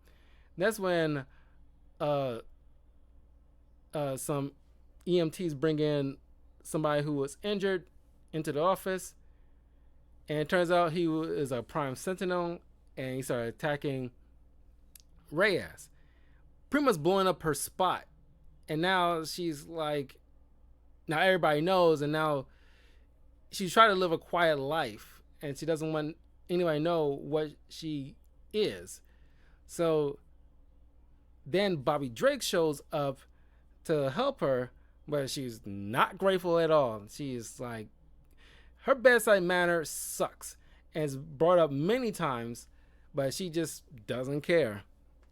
That's when uh some EMTs bring in somebody who was injured into the office, and it turns out he is a Prime Sentinel, and he started attacking Reyes, pretty much blowing up her spot. And now she's like, now everybody knows, and now she's trying to live a quiet life, and she doesn't want anybody to know what she is. So then Bobby Drake shows up to help her, but she's not grateful at all. She's like, her bedside manner sucks and it's brought up many times, but she just doesn't care.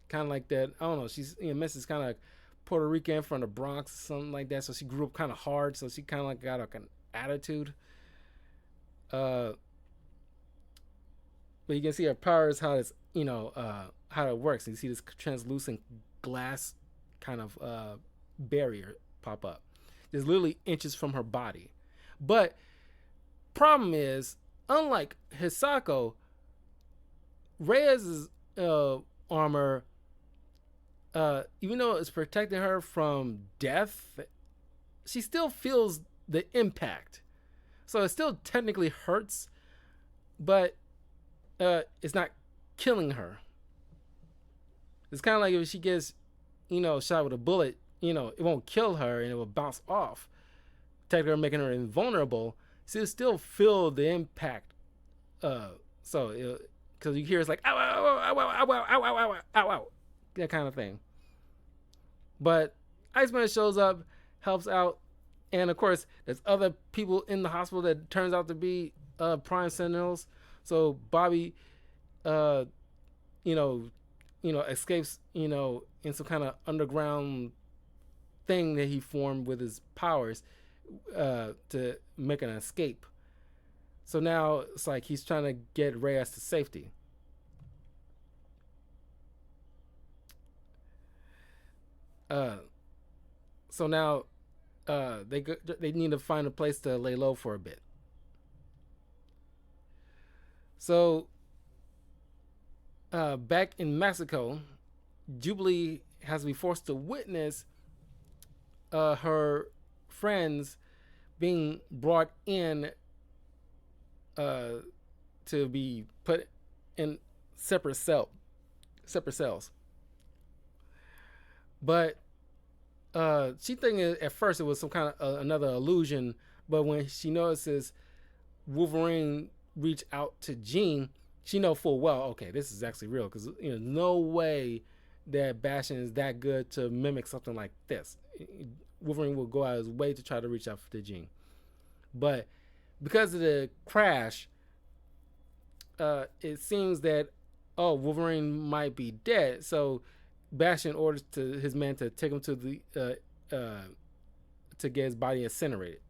Kind of like that. I don't know. She's Mrs. kind of Puerto Rican from the Bronx, something like that. So she grew up kind of hard. So she kind of like got like an attitude. But you can see her powers, how it's how it works. And you see this translucent glass kind of barrier pop up. It's literally inches from her body. But problem is, unlike Hisako, Reyes' armor, even though it's protecting her from death, she still feels the impact. So it still technically hurts, but it's not killing her. It's kind of like if she gets, shot with a bullet, it won't kill her and it will bounce off, technically making her invulnerable. She'll still feel the impact. So because you hear it's like ow ow ow ow ow ow ow ow ow ow, that kind of thing. But Iceman shows up, helps out, and of course there's other people in the hospital that turns out to be Prime Sentinels. So Bobby, escapes, in some kind of underground thing that he formed with his powers to make an escape. So now it's like he's trying to get Reyes to safety. So now they need to find a place to lay low for a bit. So back in Mexico, Jubilee has to be forced to witness her friends being brought in to be put in separate cells. But she thinking at first it was some kind of another illusion, but when she notices Wolverine reach out to Jean, she know full well, okay, this is actually real, because no way that Bastion is that good to mimic something like this. Wolverine will go out of his way to try to reach out to Jean, but because of the crash, it seems that Wolverine might be dead. So Bastion orders to his men to take him to the to get his body incinerated.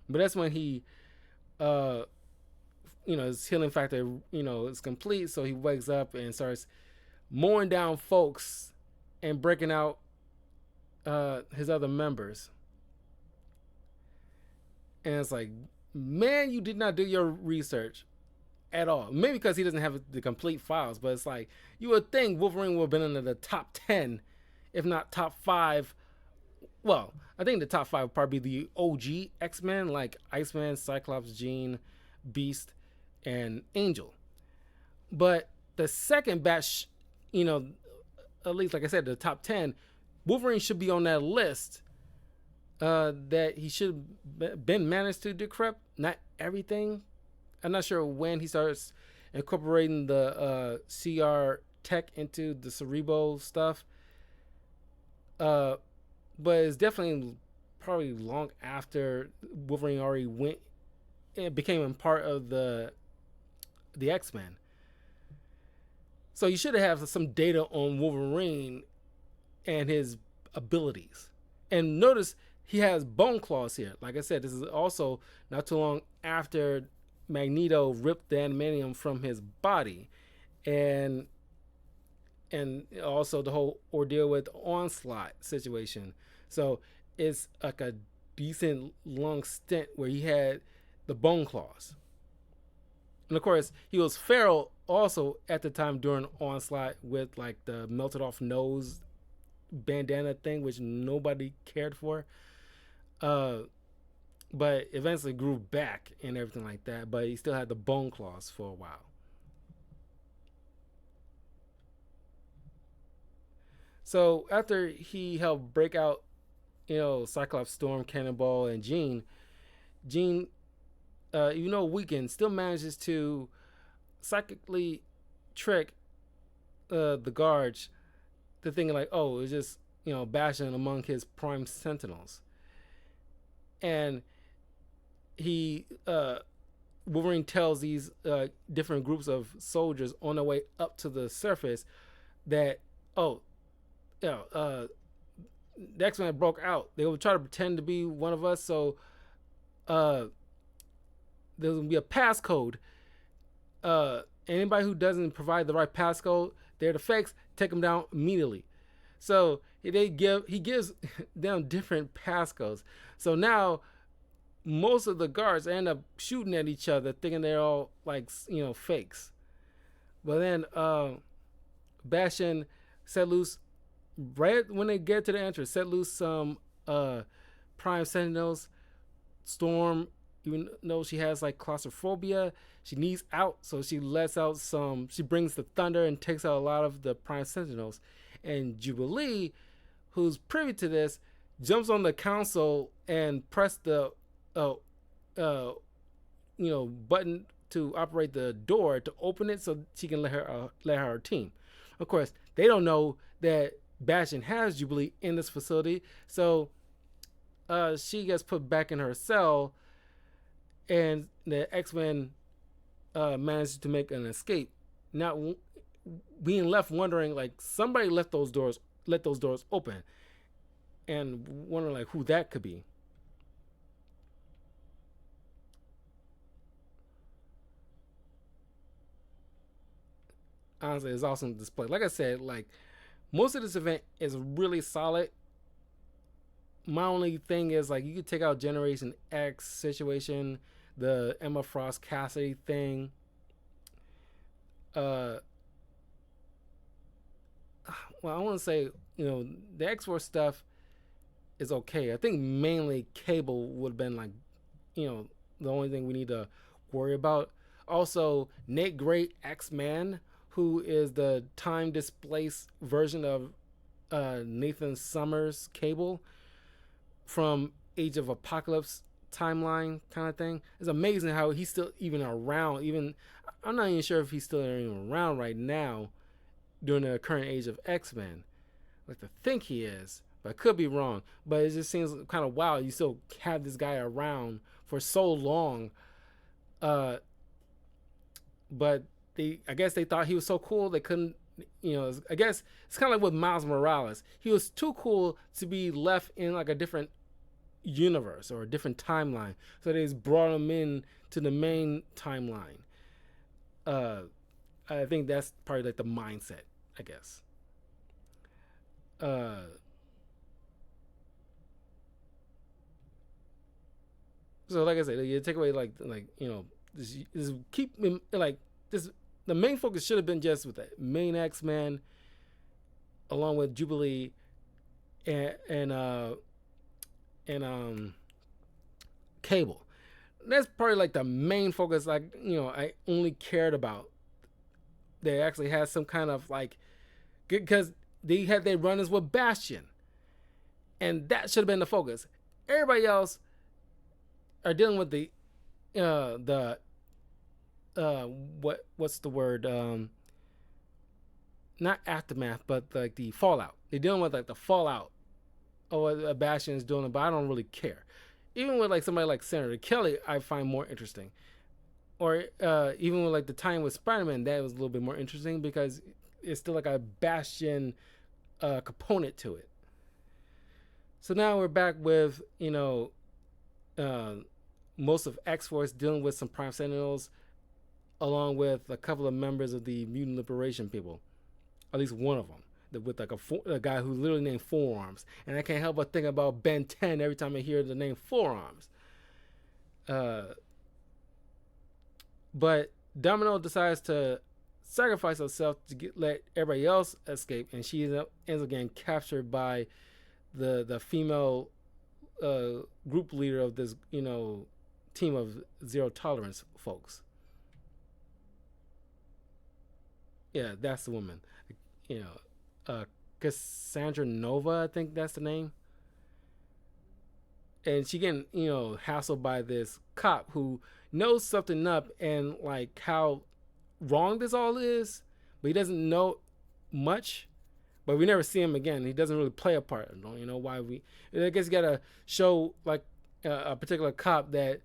But that's when he uh his healing factor is complete, so he wakes up and starts mowing down folks and breaking out his other members. And it's like, man, you did not do your research at all. Maybe because he doesn't have the complete files, but it's like you would think Wolverine would have been in the top 10, if not top 5. Well, I think the top 5 would probably be the OG X-Men, like Iceman, Cyclops, Jean, Beast, and Angel. But the second batch, at least like I said, the top 10, Wolverine should be on that list. That he should have been managed to decrypt. Not everything. I'm not sure when he starts incorporating the CR tech into the Cerebro stuff. But it's definitely probably long after Wolverine already went and became a part of the X-Men. So you should have some data on Wolverine and his abilities. And notice he has bone claws here. Like I said, this is also not too long after Magneto ripped the adamantium from his body, and also the whole ordeal with Onslaught situation. So it's like a decent long stint where he had the bone claws. And of course, he was feral also at the time during Onslaught with like the melted off nose bandana thing, which nobody cared for. But eventually grew back and everything like that. But he still had the bone claws for a while. So after he helped break out, Cyclops, Storm, Cannonball, and Jean, weakened, still manages to psychically trick the guards to thinking like, oh, it's just Bastion among his prime sentinels. And he Wolverine tells these different groups of soldiers on their way up to the surface that the X-Men broke out. They would try to pretend to be one of us, so there's gonna be a passcode. Anybody who doesn't provide the right passcode, they're the fakes. Take them down immediately. So he gives them different passcodes. So now most of the guards end up shooting at each other, thinking they're all like fakes. But then Bastion set loose right when they get to the entrance. Set loose some Prime Sentinels. Storm, even though she has like claustrophobia, she needs out, so she lets out some. She brings the thunder and takes out a lot of the Prime Sentinels. And Jubilee, who's privy to this, jumps on the console and press the button to operate the door to open it so she can let her team. Of course, they don't know that Bastion has Jubilee in this facility, so she gets put back in her cell, and the X-Men manages to make an escape. Now, being left wondering, like, somebody let those doors open, and wondering like who that could be. Honestly, it's awesome display. Like I said, like most of this event is really solid. My only thing is like you could take out Generation X situation, the Emma Frost Cassidy thing. Well, I want to say the X-Force stuff is okay. I think mainly Cable would have been like the only thing we need to worry about. Also, Nate Gray X-Man, who is the time displaced version of Nathan Summers Cable from Age of Apocalypse timeline kind of thing. It's amazing how he's still even around. Even I'm not even sure if he's still even around right now during the current Age of X-Men. I like to think he is, but I could be wrong. But it just seems kind of wild. You still have this guy around for so long. But I guess they thought he was so cool they I guess it's kind of like with Miles Morales. He was too cool to be left in like a different universe or a different timeline, so they just brought him in to the main timeline. Uh, I think that's probably like the mindset, I guess. Uh, so like I said, you take away this keep like this. The main focus should have been just with the main X-Men, along with Jubilee and Cable. That's probably like the main focus. Like I only cared about. They actually had some kind of like, because they had their run-ins with Bastion, and that should have been the focus. Everybody else are dealing with the what's the word, not aftermath, but like the fallout. They're dealing with like the fallout of what Bastion is doing, but I don't really care. Even with like somebody like Senator Kelly, I find more interesting. Or even with like the time with Spider-Man, that was a little bit more interesting because it's still like a Bastion component to it. So now we're back with uh, most of X-Force dealing with some Prime Sentinels, along with a couple of members of the Mutant Liberation people, at least one of them, with like a guy who's literally named Forearms, and I can't help but think about Ben 10 every time I hear the name Forearms. But Domino decides to sacrifice herself to let everybody else escape, and she ends up getting captured by the female group leader of this team of Zero Tolerance folks. Yeah, that's the woman. You Cassandra Nova, I think that's the name. And she getting hassled by this cop who knows something up and like how wrong this all is, but he doesn't know much. But we never see him again. He doesn't really play a part. I don't know why we. I guess you gotta show like a particular cop that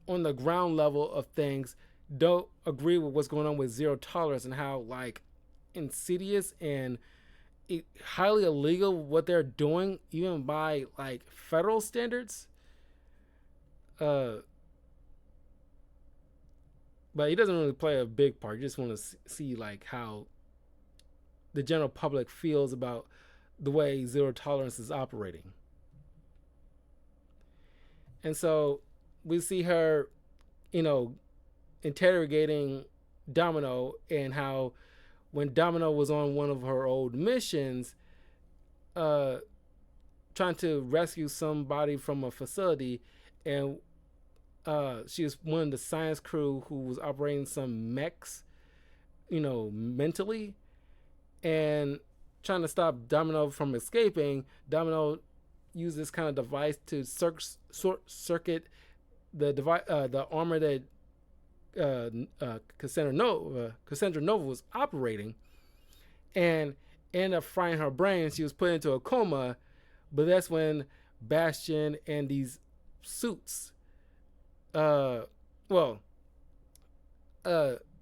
on the ground level of things don't agree with what's going on with Zero Tolerance and how like insidious and highly illegal what they're doing, even by like federal standards. Uh, but he doesn't really play a big part. You just want to see like how the general public feels about the way Zero Tolerance is operating. And so we see her, you know, interrogating Domino, and how when Domino was on one of her old missions, uh, trying to rescue somebody from a facility, and she was one of the science crew who was operating some mechs, mentally, and trying to stop Domino from escaping. Domino used this kind of device to circuit the armor that Cassandra Nova was operating, and ended up frying her brain. She was put into a coma, but that's when Bastion and these suits, uh, well,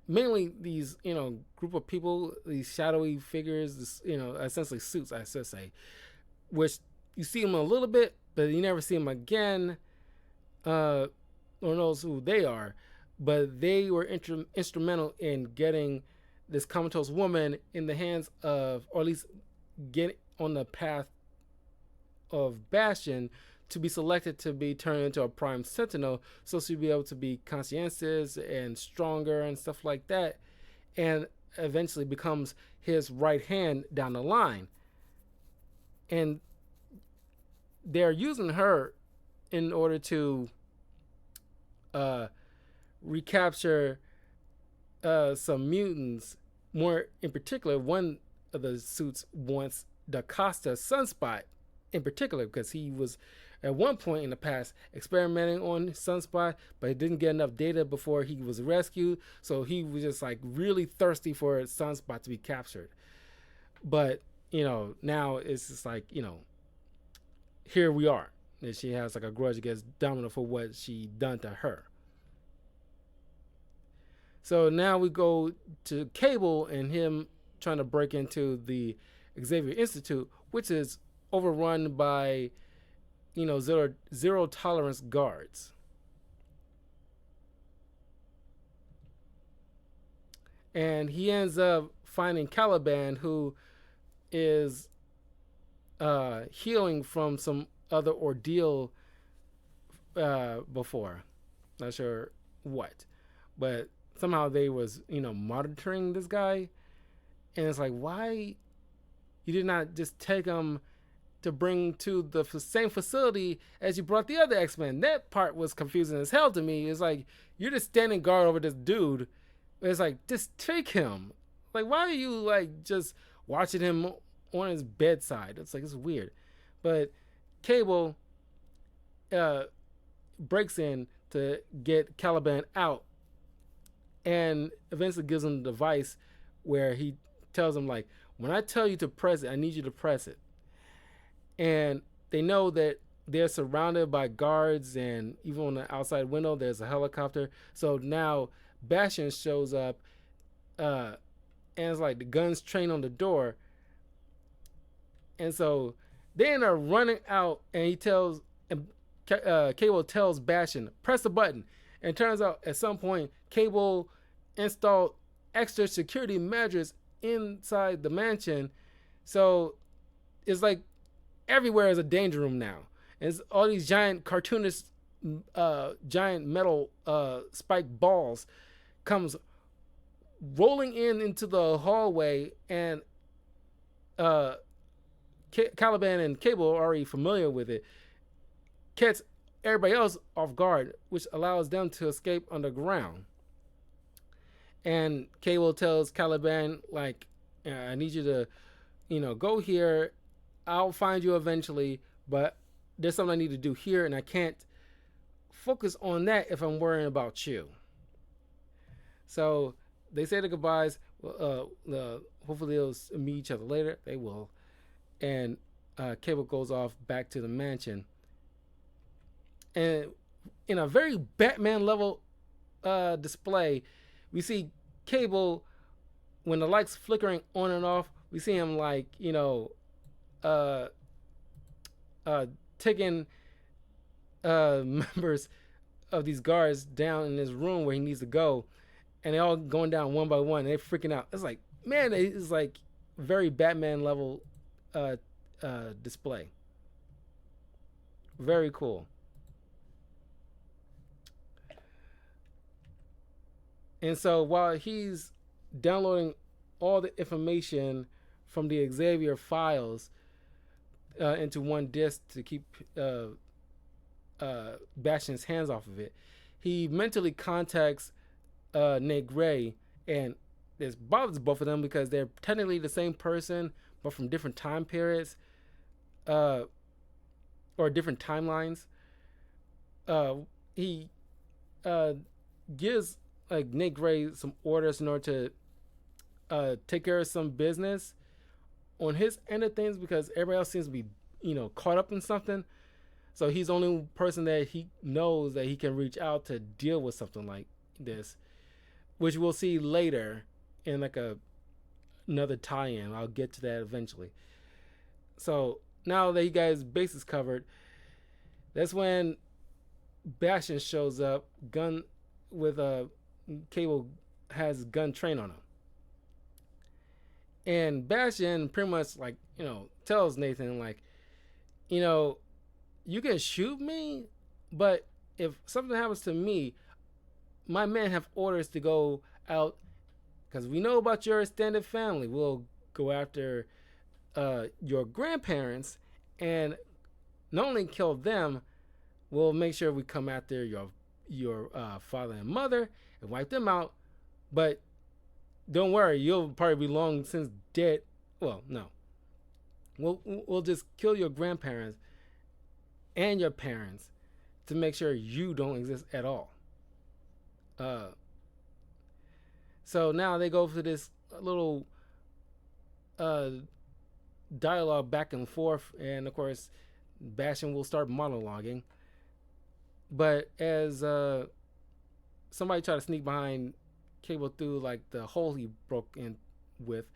mainly these group of people, these shadowy figures, essentially suits, I should say, which you see them a little bit, but you never see them again, or knows who they are. But they were instrumental in getting this comatose woman in the hands of, or at least get on the path of Bastion, to be selected to be turned into a Prime Sentinel, so she'd be able to be conscientious and stronger and stuff like that, and eventually becomes his right hand down the line. And they're using her in order to recapture some mutants. More in particular, one of the suits wants DaCosta Sunspot in particular, because he was at one point in the past experimenting on Sunspot, but he didn't get enough data before he was rescued, so he was just like really thirsty for Sunspot to be captured. But now it's just like, here we are, and she has like a grudge against Domino for what she done to her. So now we go to Cable and him trying to break into the Xavier Institute, which is overrun by zero tolerance guards. And he ends up finding Caliban, who is healing from some other ordeal before. Not sure what, but somehow they was monitoring this guy, and it's like, why you did not just take him to bring to the same facility as you brought the other X-Men? That part was confusing as hell to me. It's like, you're just standing guard over this dude. It's like, just take him. Like, why are you like just watching him on his bedside? It's like, it's weird. But Cable breaks in to get Caliban out, and eventually gives him the device where he tells him, like, when I tell you to press it, I need you to press it. And they know that they're surrounded by guards, and even on the outside window there's a helicopter. So now Bastion shows up, and it's like the guns trained on the door, and so they end up running out, and he tells, Cable tells Bastion, press the button. And it turns out at some point Cable installed extra security measures inside the mansion, so it's like everywhere is a danger room now. And it's all these giant cartoonish giant metal spiked balls comes rolling into the hallway, and Caliban and Cable are already familiar with it, catch everybody else off guard, which allows them to escape underground. And Cable tells Caliban, like, I need you to, go here. I'll find you eventually, but there's something I need to do here, and I can't focus on that if I'm worrying about you. So they say their goodbyes. Hopefully they'll meet each other later. They will. And Cable goes off back to the mansion. And in a very Batman level display, we see Cable, when the lights flickering on and off, we see him like, taking members of these guards down in this room where he needs to go, and they all going down one by one, and they're freaking out. It's like, man, it's like very Batman level display. Very cool. And so while he's downloading all the information from the Xavier files into one disk to keep Bastion's hands off of it, he mentally contacts Nate Gray, and this bothers both of them because they're technically the same person, but from different time periods or different timelines. He gives like Nate Gray some orders in order to take care of some business on his end of things, because everybody else seems to be, caught up in something. So he's the only person that he knows that he can reach out to deal with something like this, which we'll see later in like another tie-in. I'll get to that eventually. So now that you guys' base is covered, that's when Bastion shows up, gun with a Cable has gun trained on him. And Bastion pretty much like, tells Nathan, like, you can shoot me, but if something happens to me, my men have orders to go out, because we know about your extended family. We'll go after your grandparents, and not only kill them, we'll make sure we come after your father and mother and wipe them out. But don't worry, you'll probably be long since dead. Well, no. We'll just kill your grandparents and your parents to make sure you don't exist at all. So now they go for this little dialogue back and forth, and of course Bastion will start monologuing. But as somebody tried to sneak behind Cable through like the hole he broke in with,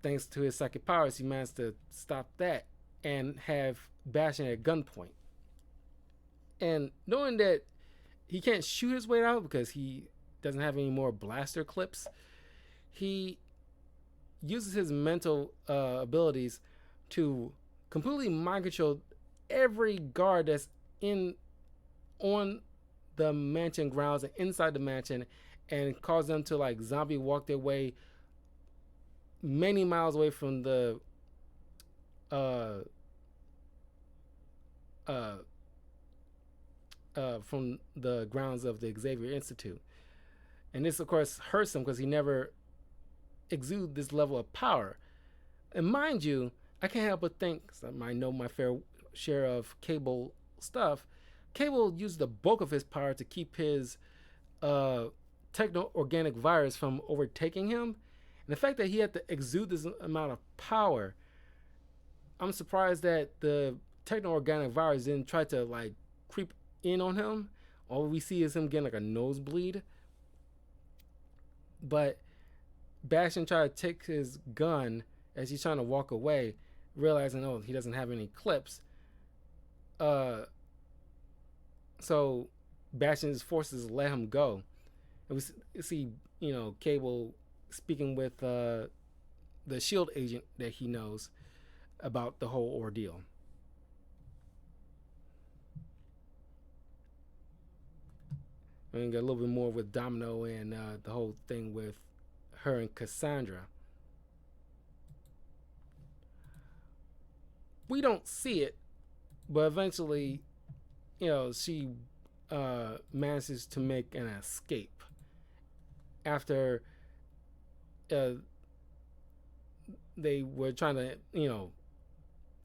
Thanks to his psychic powers, he managed to stop that and have Bastion at gunpoint. And knowing that he can't shoot his way out because he doesn't have any more blaster clips, he uses his mental abilities to completely mind control every guard that's in on the mansion grounds and inside the mansion, and cause them to like zombie walk their way many miles away from the uh uh from the grounds of the Xavier Institute. And this of course hurts him because he never exudes this level of power. And mind you, I can't help but think, 'cause I know my fair share of Cable stuff. Cable used the bulk of his power to keep his uh, techno organic virus from overtaking him. And the fact that he had to exude this amount of power, I'm surprised that the techno organic virus didn't try to like creep in on him. All we see is him getting like a nosebleed. But Bastion tried to take his gun as he's trying to walk away, realizing, oh, he doesn't have any clips. Uh, so Bastion's forces let him go. And we see, Cable speaking with the Shield agent that he knows about the whole ordeal. And get a little bit more with Domino and the whole thing with her and Cassandra. We don't see it, but eventually, she manages to make an escape after they were trying to,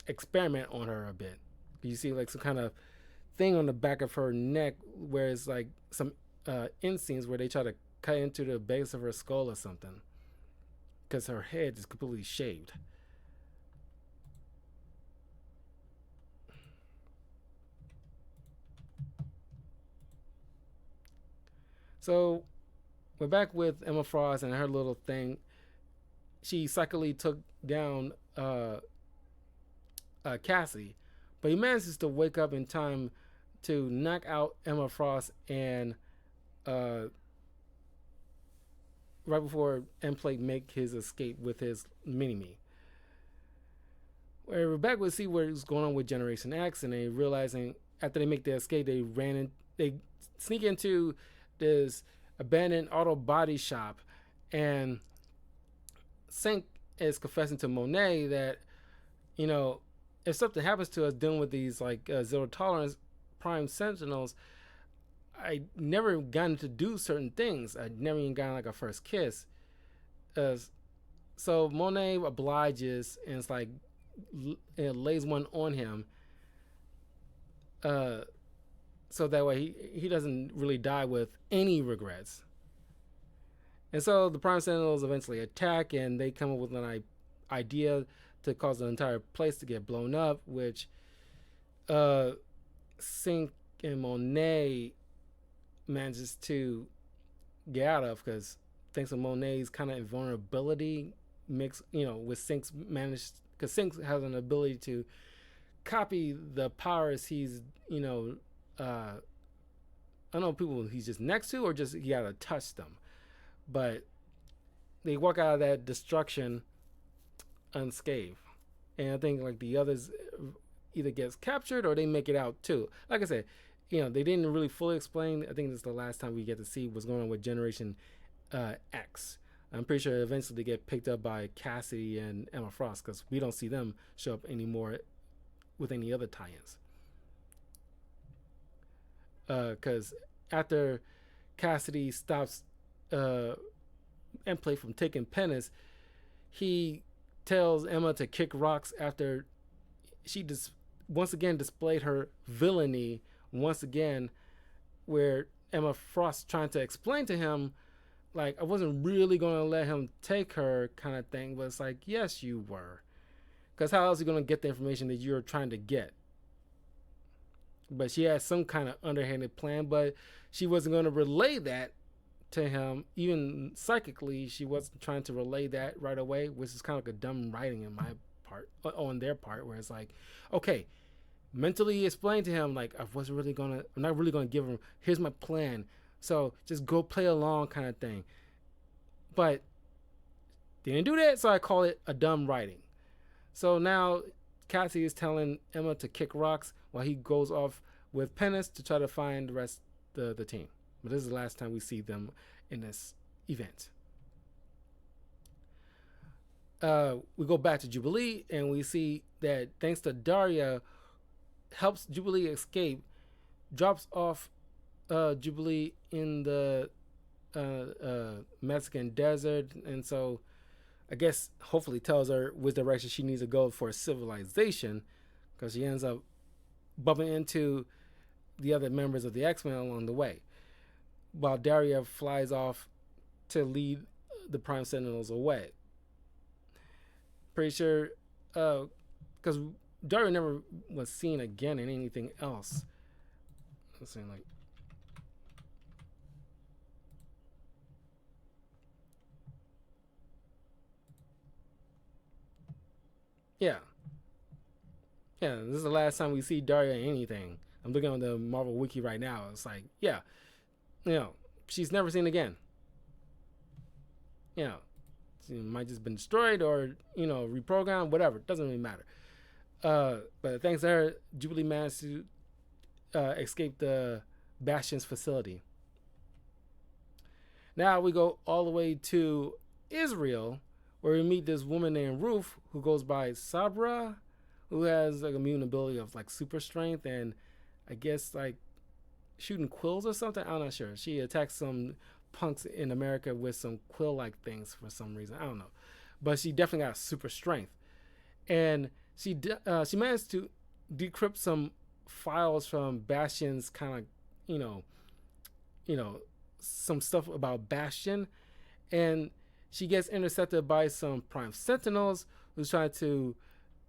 experiment on her a bit. You see, like some kind of thing on the back of her neck, where it's like some inseams where they try to cut into the base of her skull or something, because her head is completely shaved. So we're back with Emma Frost and her little thing. She psychically took down Cassie, but he manages to wake up in time to knock out Emma Frost and right before M-Plate make his escape with his mini-me. Where we're back, we'll see what's going on with Generation X, and they realizing after they make their escape, they sneak into this abandoned auto body shop, and Synch is confessing to Monet that, if something happens to us dealing with these like zero tolerance prime sentinels, I never gotten to do certain things. I never even gotten like a first kiss. So Monet obliges, and it's like it lays one on him. So that way he doesn't really die with any regrets. And so the Prime Sentinels eventually attack, and they come up with an idea to cause the entire place to get blown up, which Synch and Monet manages to get out of, because thanks to Monet's kind of invulnerability mixed, with Synch's managed, because Synch has an ability to copy the powers he's, I don't know, people he's just next to, or just he gotta touch them. But they walk out of that destruction unscathed. And I think like the others either gets captured or they make it out too. Like I said, they didn't really fully explain. I think this is the last time we get to see what's going on with Generation X. I'm pretty sure eventually they get picked up by Cassidy and Emma Frost, because we don't see them show up anymore with any other tie-ins. Because after Cassidy stops M-Plate from taking penance, he tells Emma to kick rocks after she once again displayed her villainy once again, where Emma Frost trying to explain to him, like, I wasn't really going to let him take her kind of thing, but it's like, yes, you were. Because how else are you going to get the information that you're trying to get? But she had some kind of underhanded plan, but she wasn't going to relay that to him, even psychically, she wasn't trying to relay that right away, which is kind of like a dumb writing in my part, on their part, where it's like, okay, mentally explain to him like I'm not really gonna give him. Here's my plan, so just go play along, kind of thing. But they didn't do that, so I call it a dumb writing. So now Cassie is telling Emma to kick rocks while he goes off with Pennis to try to find the rest of the team. But this is the last time we see them in this event. We go back to Jubilee and we see that thanks to Daria, helps Jubilee escape, drops off Jubilee in the Mexican desert, and so I guess hopefully tells her which direction she needs to go for civilization, because she ends up bumping into the other members of the X-Men along the way, while Daria flies off to lead the Prime Sentinels away. Pretty sure, because Daria never was seen again in anything else. Let's see, like, yeah, this is the last time we see Daria in anything. I'm looking on the Marvel Wiki right now. It's like, yeah, she's never seen again. She might just been destroyed or reprogrammed, whatever. It doesn't really matter. But thanks to her, Jubilee managed to escape the Bastion's facility. Now we go all the way to Israel, where we meet this woman named Ruth, who goes by Sabra, who has like immune ability of like super strength and I guess like shooting quills or something. I'm not sure. She attacks some punks in America with some quill-like things for some reason. I don't know, but she definitely got super strength, and she managed to decrypt some files from Bastion's kind of some stuff about Bastion, and she gets intercepted by some Prime Sentinels who's trying to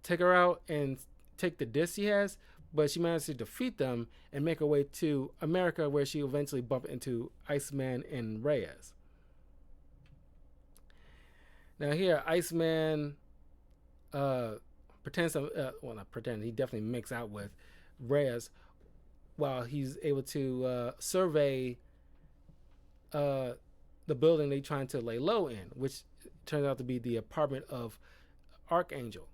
take her out and take the disc she has, but she managed to defeat them and make her way to America, where she eventually bumped into Iceman and Reyes. Now here, Iceman pretends to, well, not pretend, he definitely makes out with Reyes while he's able to survey the building they're trying to lay low in, which turns out to be the apartment of Archangel.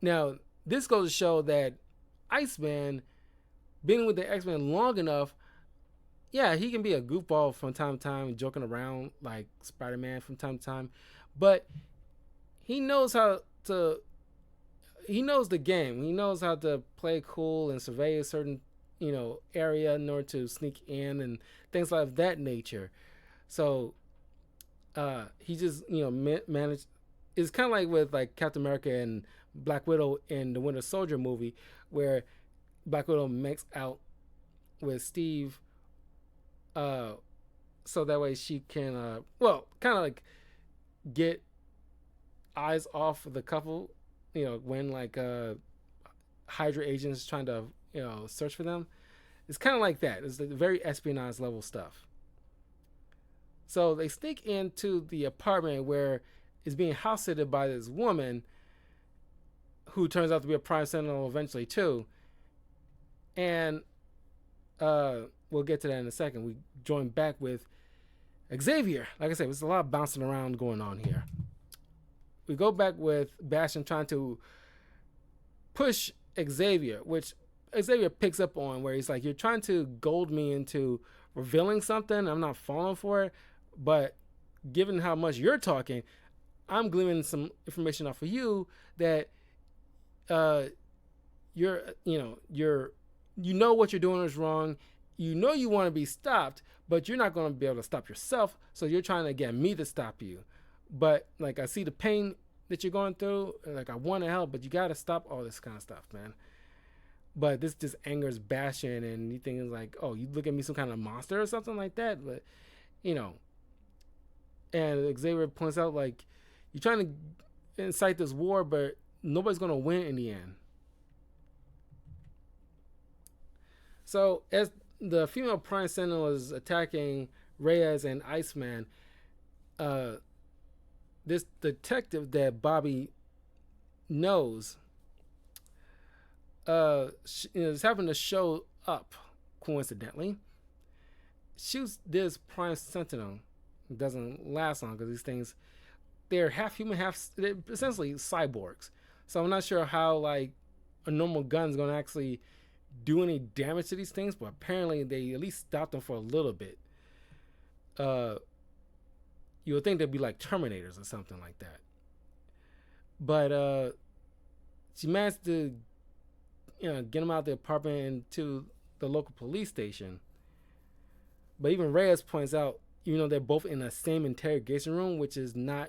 Now, this goes to show that Iceman, being with the X-Men long enough, yeah, he can be a goofball from time to time, joking around like Spider-Man from time to time, but he knows how to, he knows the game. He knows how to play cool and survey a certain, area in order to sneak in and things like that nature. So, he just, managed. It's kind of like with like Captain America and Black Widow in the Winter Soldier movie, where Black Widow makes out with Steve, so that way she can, kind of like get eyes off of the couple, when like Hydra agents trying to, search for them. It's kind of like that. It's the very espionage level stuff. So they sneak into the apartment where it's being house sitted by this woman who turns out to be a Prime Sentinel eventually too. And we'll get to that in a second. We join back with Xavier. Like I said, there's a lot of bouncing around going on here. We go back with Bastion trying to push Xavier, which Xavier picks up on, where he's like, you're trying to gold me into revealing something. I'm not falling for it. But given how much you're talking, I'm gleaning some information off of you that you're what you're doing is wrong. You want to be stopped, but you're not going to be able to stop yourself. So you're trying to get me to stop you. But like, I see the pain that you're going through. Like, I want to help, but you got to stop all this kind of stuff, man. But this just angers Bastion, and he thinks like, oh, you look at me some kind of monster or something like that. But and Xavier points out like, you're trying to incite this war, but nobody's going to win in the end. So as the female Prime Sentinel is attacking Reyes and Iceman, uh, this detective that Bobby knows is having to show up coincidentally. Shoots this Prime Sentinel. It doesn't last long because these things, they're half human, they're essentially cyborgs. So I'm not sure how like a normal gun's gonna actually do any damage to these things, but apparently they at least stopped them for a little bit. Uh, you would think they'd be like Terminators or something like that. But she managed to, get them out of the apartment and to the local police station. But even Reyes points out, they're both in the same interrogation room, which is not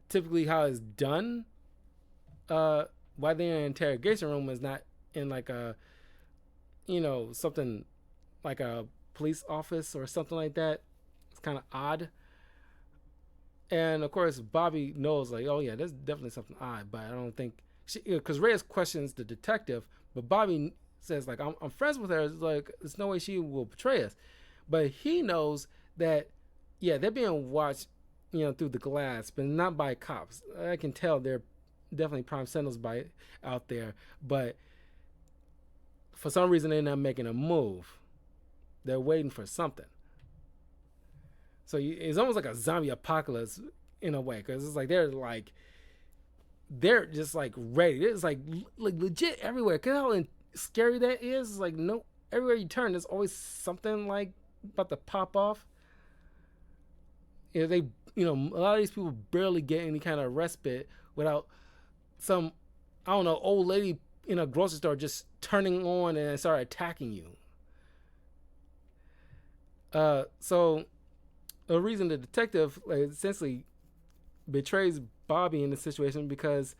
typically how it's done. Why they're in an interrogation room is not in like a, something like a police office or something like that. It's kind of odd. And of course, Bobby knows, like, oh yeah, there's definitely something odd, but I don't think because Reyes questions the detective, but Bobby says like, I'm friends with her. It's like there's no way she will betray us, but he knows that yeah, they're being watched, through the glass, but not by cops. I can tell they're definitely Prime Sentinels by out there, but for some reason they're not making a move. They're waiting for something. So it's almost like a zombie apocalypse in a way, because it's like they're just like ready. It's like legit everywhere. Cause how scary that is. It's like no, everywhere you turn, there's always something like about to pop off. They, a lot of these people barely get any kind of respite without some, I don't know, old lady in a grocery store just turning on and start attacking you. So the reason the detective essentially betrays Bobby in the situation because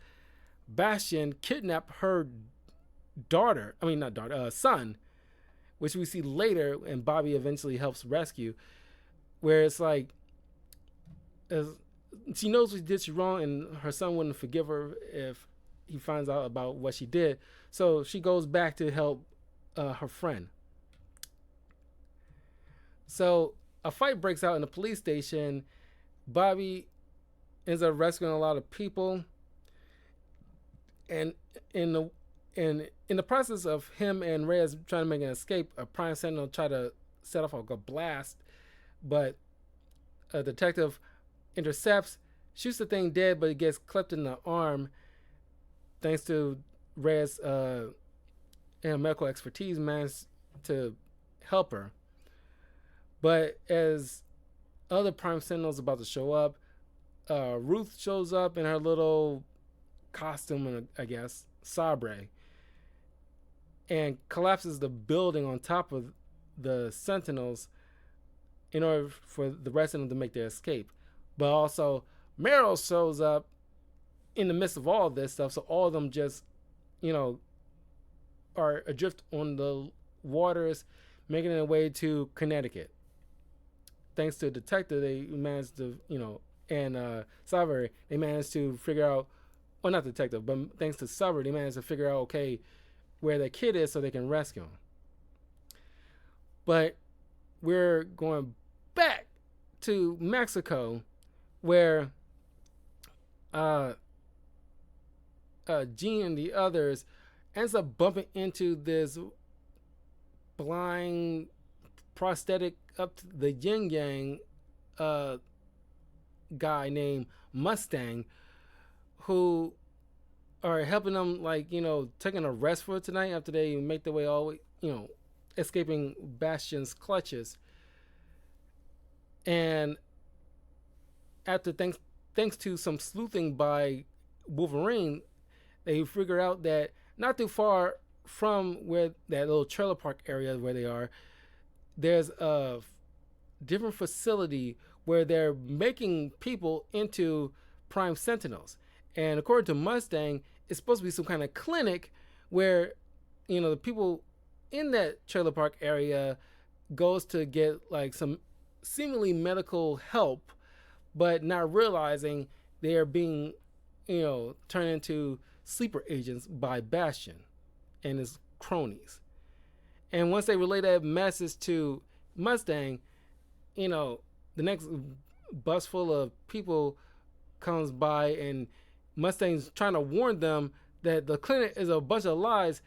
Bastian kidnapped her daughter. I mean, not daughter, son, which we see later, and Bobby eventually helps rescue. Where it's like, she knows what she did wrong, and her son wouldn't forgive her if he finds out about what she did. So she goes back to help her friend. So a fight breaks out in the police station. Bobby ends up rescuing a lot of people, and in the process of him and Reyes trying to make an escape, a Prime Sentinel try to set off a blast, but a detective intercepts, shoots the thing dead, but it gets clipped in the arm. Thanks to Reyes' medical expertise, managed to help her. But as other Prime Sentinels about to show up, Ruth shows up in her little costume, I guess, sabre, and collapses the building on top of the Sentinels in order for the rest of them to make their escape. But also, Meryl shows up in the midst of all of this stuff, so all of them just, are adrift on the waters, making their way to Connecticut. Thanks to a detective, they managed to, and Sabre, they managed to figure out, well, not the detective, but thanks to Sabre, they managed to figure out, okay, where the kid is so they can rescue him. But we're going back to Mexico, where Jean and the others ends up bumping into this blind prosthetic up to the yin yang guy named Mustang, who are helping them, taking a rest for tonight after they make their way all, escaping Bastian's clutches. And after thanks to some sleuthing by Wolverine, they figure out that not too far from where that little trailer park area where they are, there's a different facility where they're making people into Prime Sentinels. And according to Mustang, it's supposed to be some kind of clinic where, the people in that trailer park area goes to get like some seemingly medical help, but not realizing they are being, turned into sleeper agents by Bastian and his cronies. And once they relay that message to Mustang, you know, the next bus full of people comes by, and Mustang's trying to warn them that the clinic is a bunch of lies,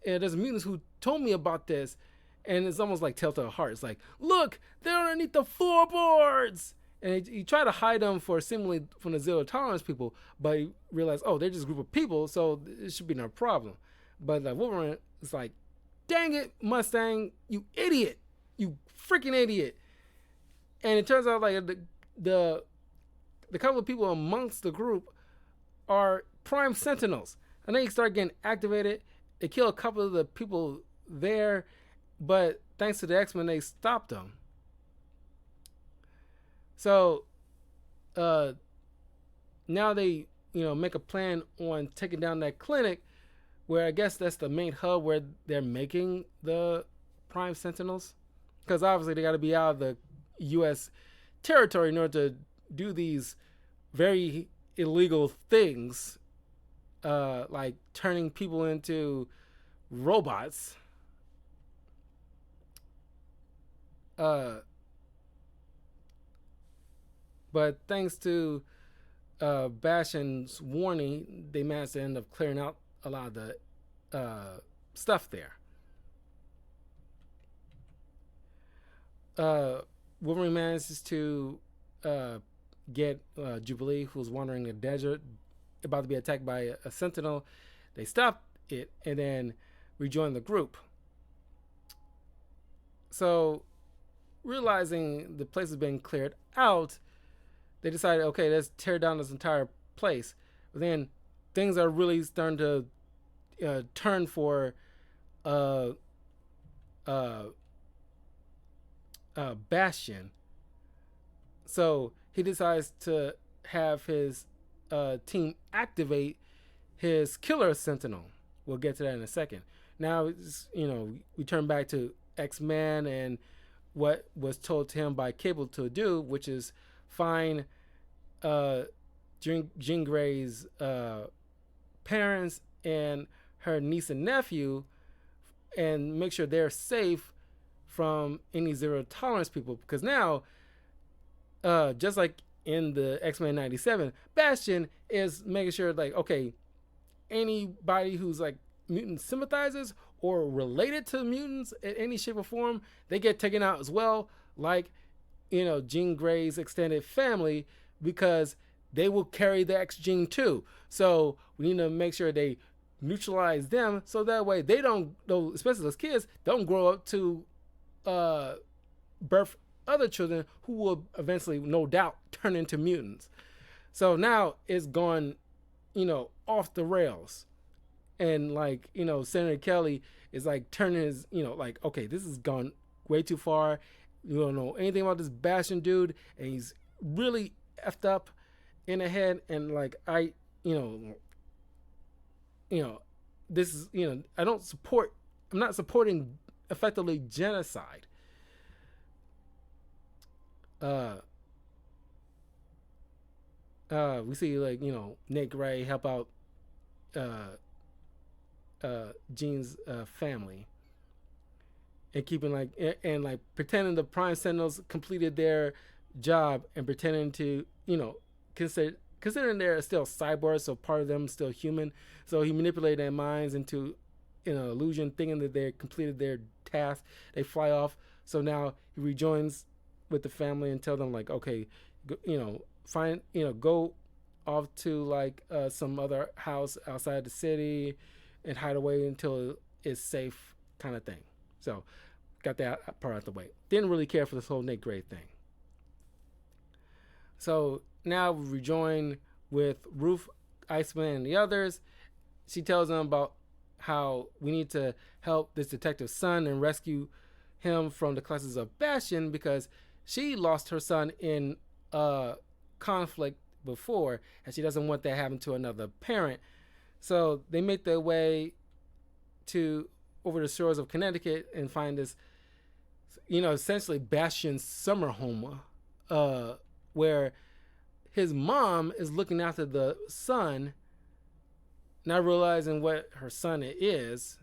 and there's mutants who told me about this. And it's almost like Telltale Heart. It's like, look, they're underneath the floorboards. And he tried to hide them for seemingly from the zero tolerance people, but he realized, oh, they're just a group of people, so it should be no problem. But Wolverine is like, dang it, Mustang, you idiot, you freaking idiot. And it turns out like the couple of people amongst the group are Prime Sentinels, and they start getting activated. They kill a couple of the people there, but thanks to the X-Men, they stopped them. So now they, make a plan on taking down that clinic, where I guess that's the main hub where they're making the Prime Sentinels, because obviously they got to be out of the U.S. territory in order to do these very illegal things, like turning people into robots. But thanks to Bastion's warning, they managed to end up clearing out a lot of the stuff there. Wolverine manages to get Jubilee, who's wandering a desert, about to be attacked by a Sentinel. They stop it and then rejoin the group. So, realizing the place has been cleared out, they decided, okay, let's tear down this entire place. But then things are really starting to turn for Bastion. So he decides to have his team activate his killer Sentinel. We'll get to that in a second. Now, we turn back to X-Men and what was told to him by Cable to do, which is find Jean Grey's parents and her niece and nephew, and make sure they're safe from any zero tolerance people. Because now, just like in the X-Men 97, Bastion is making sure, like, okay, anybody who's like mutant sympathizers or related to mutants in any shape or form, they get taken out as well, like, Jean Grey's extended family, because they will carry the X gene too. So we need to make sure they neutralize them, so that way they don't, especially those kids, don't grow up to birth other children who will eventually, no doubt, turn into mutants. So now it's gone, off the rails. And like, Senator Kelly is like turning his, like, okay, this has gone way too far. You don't know anything about this Bastion dude, and he's really effed up in the head. And like, this is, I'm not supporting effectively genocide. We see, like, Nick Gray help out Jean's family, and keeping like, and like pretending the Prime Sentinels completed their job, and pretending to, considering they're still cyborgs, so part of them still human. So he manipulated their minds into an illusion, thinking that they completed their task. They fly off. So now he rejoins with the family and tell them, like, okay, go off to like some other house outside the city and hide away until it's safe, kind of thing. So got that part out the way. Didn't really care for this whole Nick Gray thing. So now we rejoin with Ruth, Iceman, and the others. She tells them about how we need to help this detective's son and rescue him from the clutches of Bastion, because she lost her son in conflict before, and she doesn't want that happen to another parent. So they make their way to over the shores of Connecticut and find this, essentially Bastion's summer home, where his mom is looking after the son, not realizing what her son is.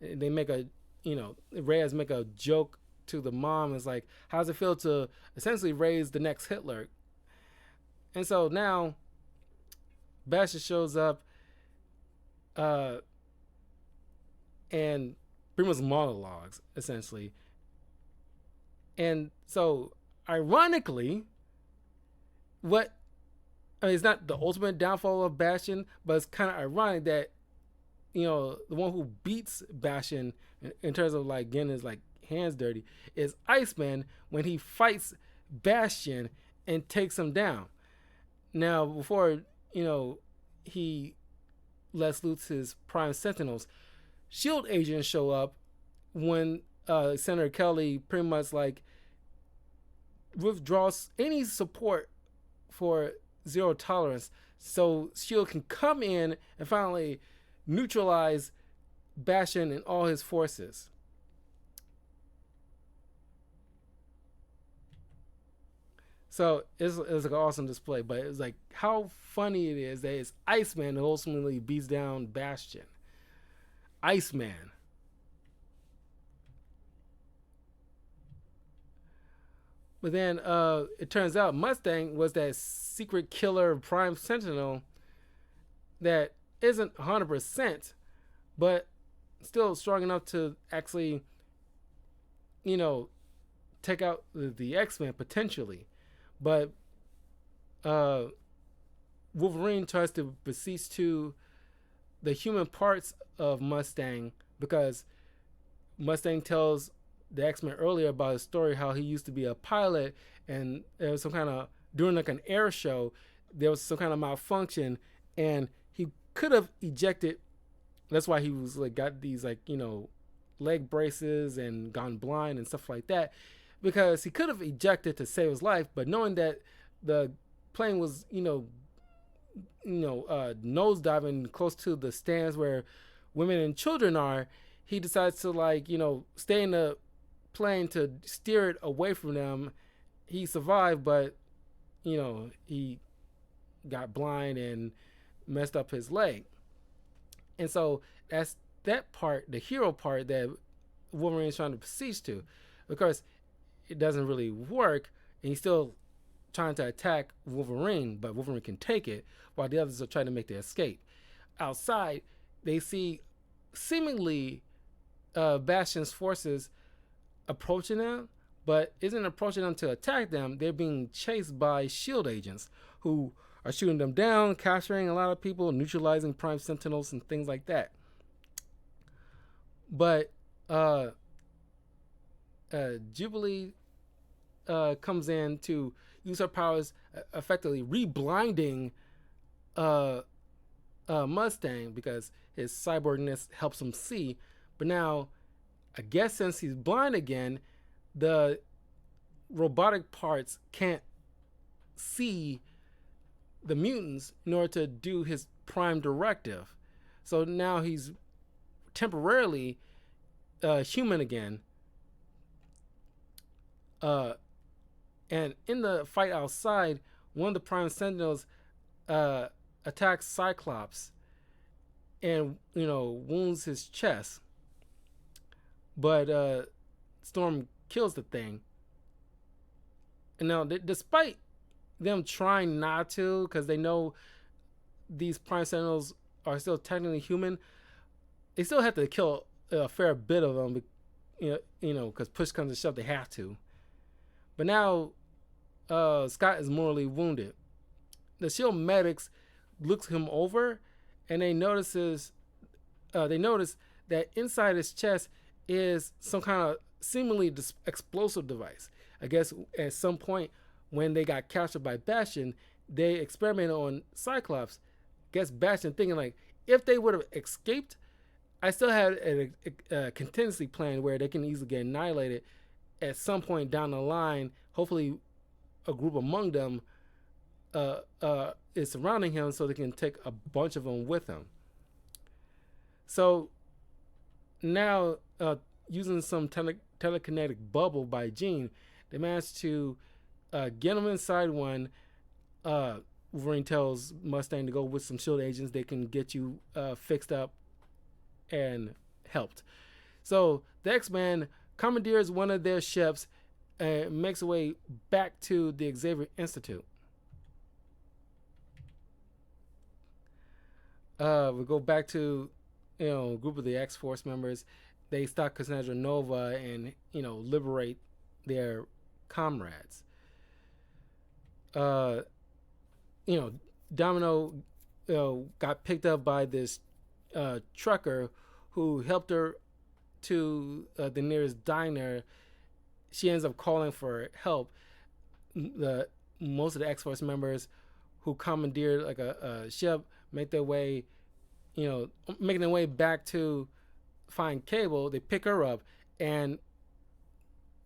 They make a Reyes make a joke to the mom. It's like, how does it feel to essentially raise the next Hitler? And so now Bastion shows up, uh, and pretty much monologues essentially. And so, ironically, what I mean, it's not the ultimate downfall of Bastion, but it's kind of ironic that the one who beats Bastion in terms of like getting his like hands dirty is Iceman when he fights Bastion and takes him down. Now, before he lets loose his Prime Sentinels, Shield agents show up when Senator Kelly pretty much like withdraws any support for zero tolerance, so Shield can come in and finally neutralize Bastion and all his forces. So it's like an awesome display, but it's like how funny it is that it's Iceman who ultimately beats down Bastion. Iceman. But then it turns out Mustang was that secret killer Prime Sentinel that isn't 100%, but still strong enough to actually, take out the X-Men potentially. But Wolverine tries to beseech to the human parts of Mustang because Mustang tells the X-Men earlier about his story, how he used to be a pilot, and there was some kind of, during like an air show, there was some kind of malfunction, and he could have ejected. That's why he was like got these like leg braces and gone blind and stuff like that, because he could have ejected to save his life, but knowing that the plane was nose diving close to the stands where women and children are, he decides to stay in the plane to steer it away from them. He survived, but he got blind and messed up his leg. And so that's that part, the hero part that Wolverine is trying to beseech to. Of course, it doesn't really work, and he's still trying to attack Wolverine, but Wolverine can take it, while the others are trying to make their escape. Outside, they see seemingly Bastion's forces approaching them, but isn't approaching them to attack them. They're being chased by SHIELD agents who are shooting them down, capturing a lot of people, neutralizing Prime Sentinels and things like that. But Jubilee comes in to use her powers, effectively re-blinding Mustang because his cyborgness helps him see. But now, I guess since he's blind again, the robotic parts can't see the mutants in order to do his prime directive. So now he's temporarily human again. And in the fight outside, one of the Prime Sentinels attacks Cyclops and wounds his chest. But Storm kills the thing. And now, despite them trying not to, because they know these Prime Sentinels are still technically human, they still have to kill a fair bit of them, because push comes to shove, they have to. But now, Scott is mortally wounded. The SHIELD medics look him over, and they notice that inside his chest is some kind of seemingly explosive device. I guess at some point when they got captured by Bastion, they experimented on Cyclops. I guess Bastion thinking like, if they would have escaped, I still had a contingency plan where they can easily get annihilated at some point down the line. Hopefully a group among them is surrounding him so they can take a bunch of them with them. So now, using some telekinetic bubble by Jean, they managed to get him inside one. Wolverine tells Mustang to go with some SHIELD agents. They can get you fixed up and helped. So the X-Men commandeers one of their ships and makes a way back to the Xavier Institute. We go back to a group of the X Force members. They stop Cassandra Nova and liberate their comrades. Uh, you know, Domino got picked up by this trucker who helped her to the nearest diner. She ends up calling for help. The Most of the X Force members who commandeered like a ship make their way, making their way back to find Cable. They pick her up, and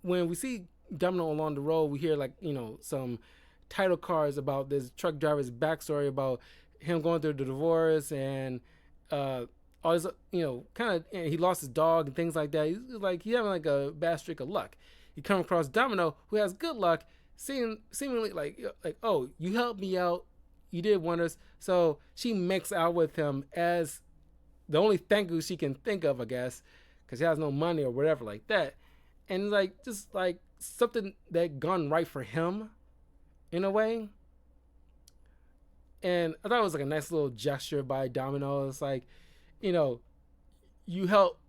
when we see Domino along the road, we hear some title cards about this truck driver's backstory about him going through the divorce and all this, kind of, he lost his dog and things like that. He's like he having like a bad streak of luck. You come across Domino, who has good luck, seemingly like oh, you helped me out, you did wonders. So she makes out with him as the only thank you she can think of, I guess, because she has no money or whatever like that. And like just like something that gone right for him in a way. And I thought it was like a nice little gesture by Domino. It's like, you help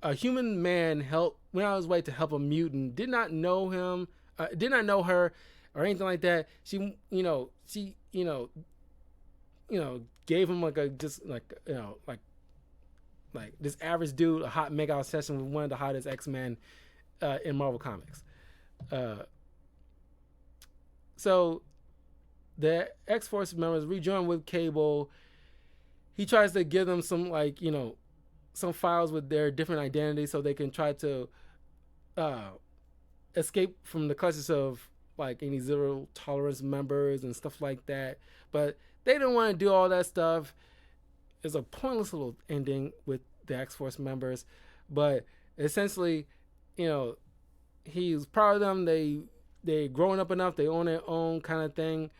a human man help went out of his way to help a mutant. Did not know him, did not know her, or anything like that. She gave him like a just like this average dude a hot mega session with one of the hottest X-Men in Marvel Comics. So the X-Force members rejoin with Cable. He tries to give them some some files with their different identities so they can try to escape from the clutches of like any zero tolerance members and stuff like that. But they didn't want to do all that stuff. It's a pointless little ending with the X-Force members. But essentially, he's proud of them. They growing up enough. They own their own kind of thing.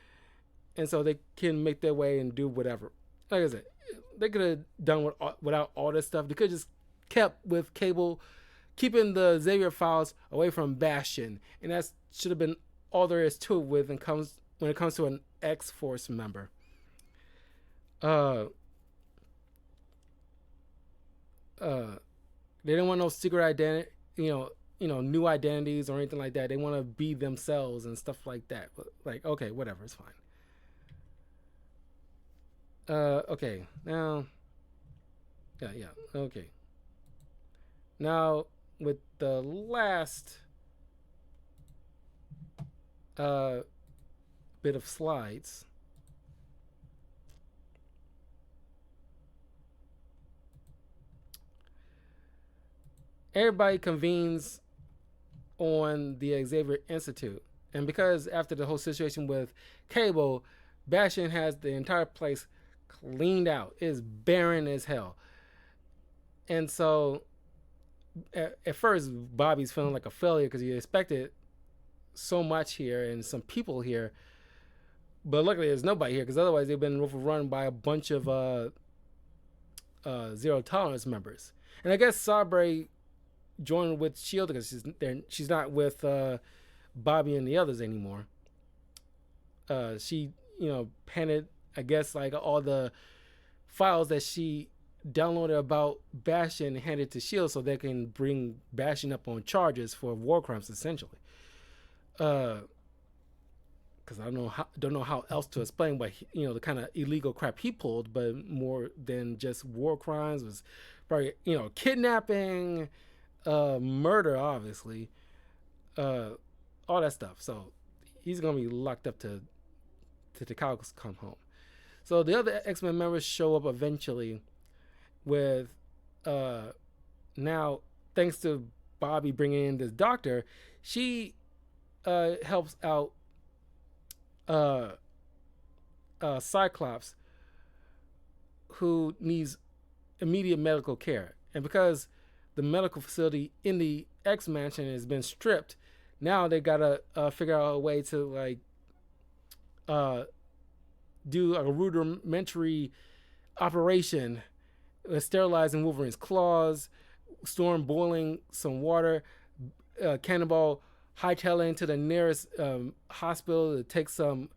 And so they can make their way and do whatever. Like I said, they could have done without all this stuff. They could have just kept with Cable, keeping the Xavier files away from Bastion. And that should have been all there is to it when it comes to an X-Force member. They didn't want no secret identity, new identities or anything like that. They want to be themselves and stuff like that. But like, okay, whatever, it's fine. Okay, now, yeah, okay. Now with the last bit of slides. Everybody convenes on the Xavier Institute. And because after the whole situation with Cable, Bastion has the entire place cleaned out. It's barren as hell. And so at first, Bobby's feeling like a failure because he expected so much here and some people here. But luckily, there's nobody here because otherwise they've been overrun by a bunch of zero tolerance members. And I guess Sabre joined with Shield because she's not with Bobby and the others anymore. She painted, I guess, like all the files that she downloaded about Bastion and handed to Shield so they can bring Bastion up on charges for war crimes, essentially. Because I don't know how else to explain what the kind of illegal crap he pulled, but more than just war crimes was probably kidnapping, murder, obviously, all that stuff. So he's gonna be locked up to the cows come home. So the other X-Men members show up eventually with now, thanks to Bobby bringing in this doctor, she helps out Cyclops, who needs immediate medical care. And because the medical facility in the X Mansion has been stripped, now they gotta figure out a way to like do a rudimentary operation, sterilizing Wolverine's claws, Storm boiling some water, Cannonball hightailing to the nearest hospital to take some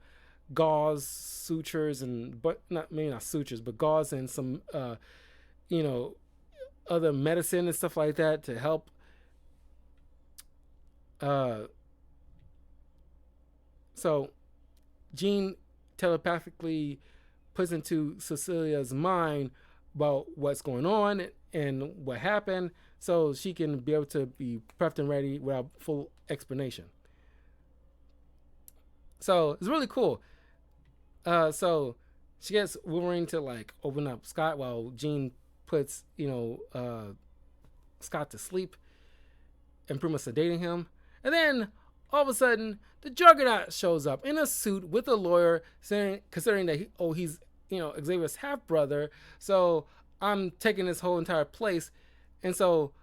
gauze sutures and but not maybe not sutures but gauze and some you know other medicine and stuff like that to help uh so Jean telepathically puts into Cecilia's mind about what's going on and what happened so she can be able to be prepped and ready without full explanation. So it's really cool. So she gets Wolverine to like open up Scott while Jean puts, Scott to sleep and pretty much sedating him. And then all of a sudden, the Juggernaut shows up in a suit with a lawyer, saying, considering that he's Xavier's half brother, so I'm taking this whole entire place. And so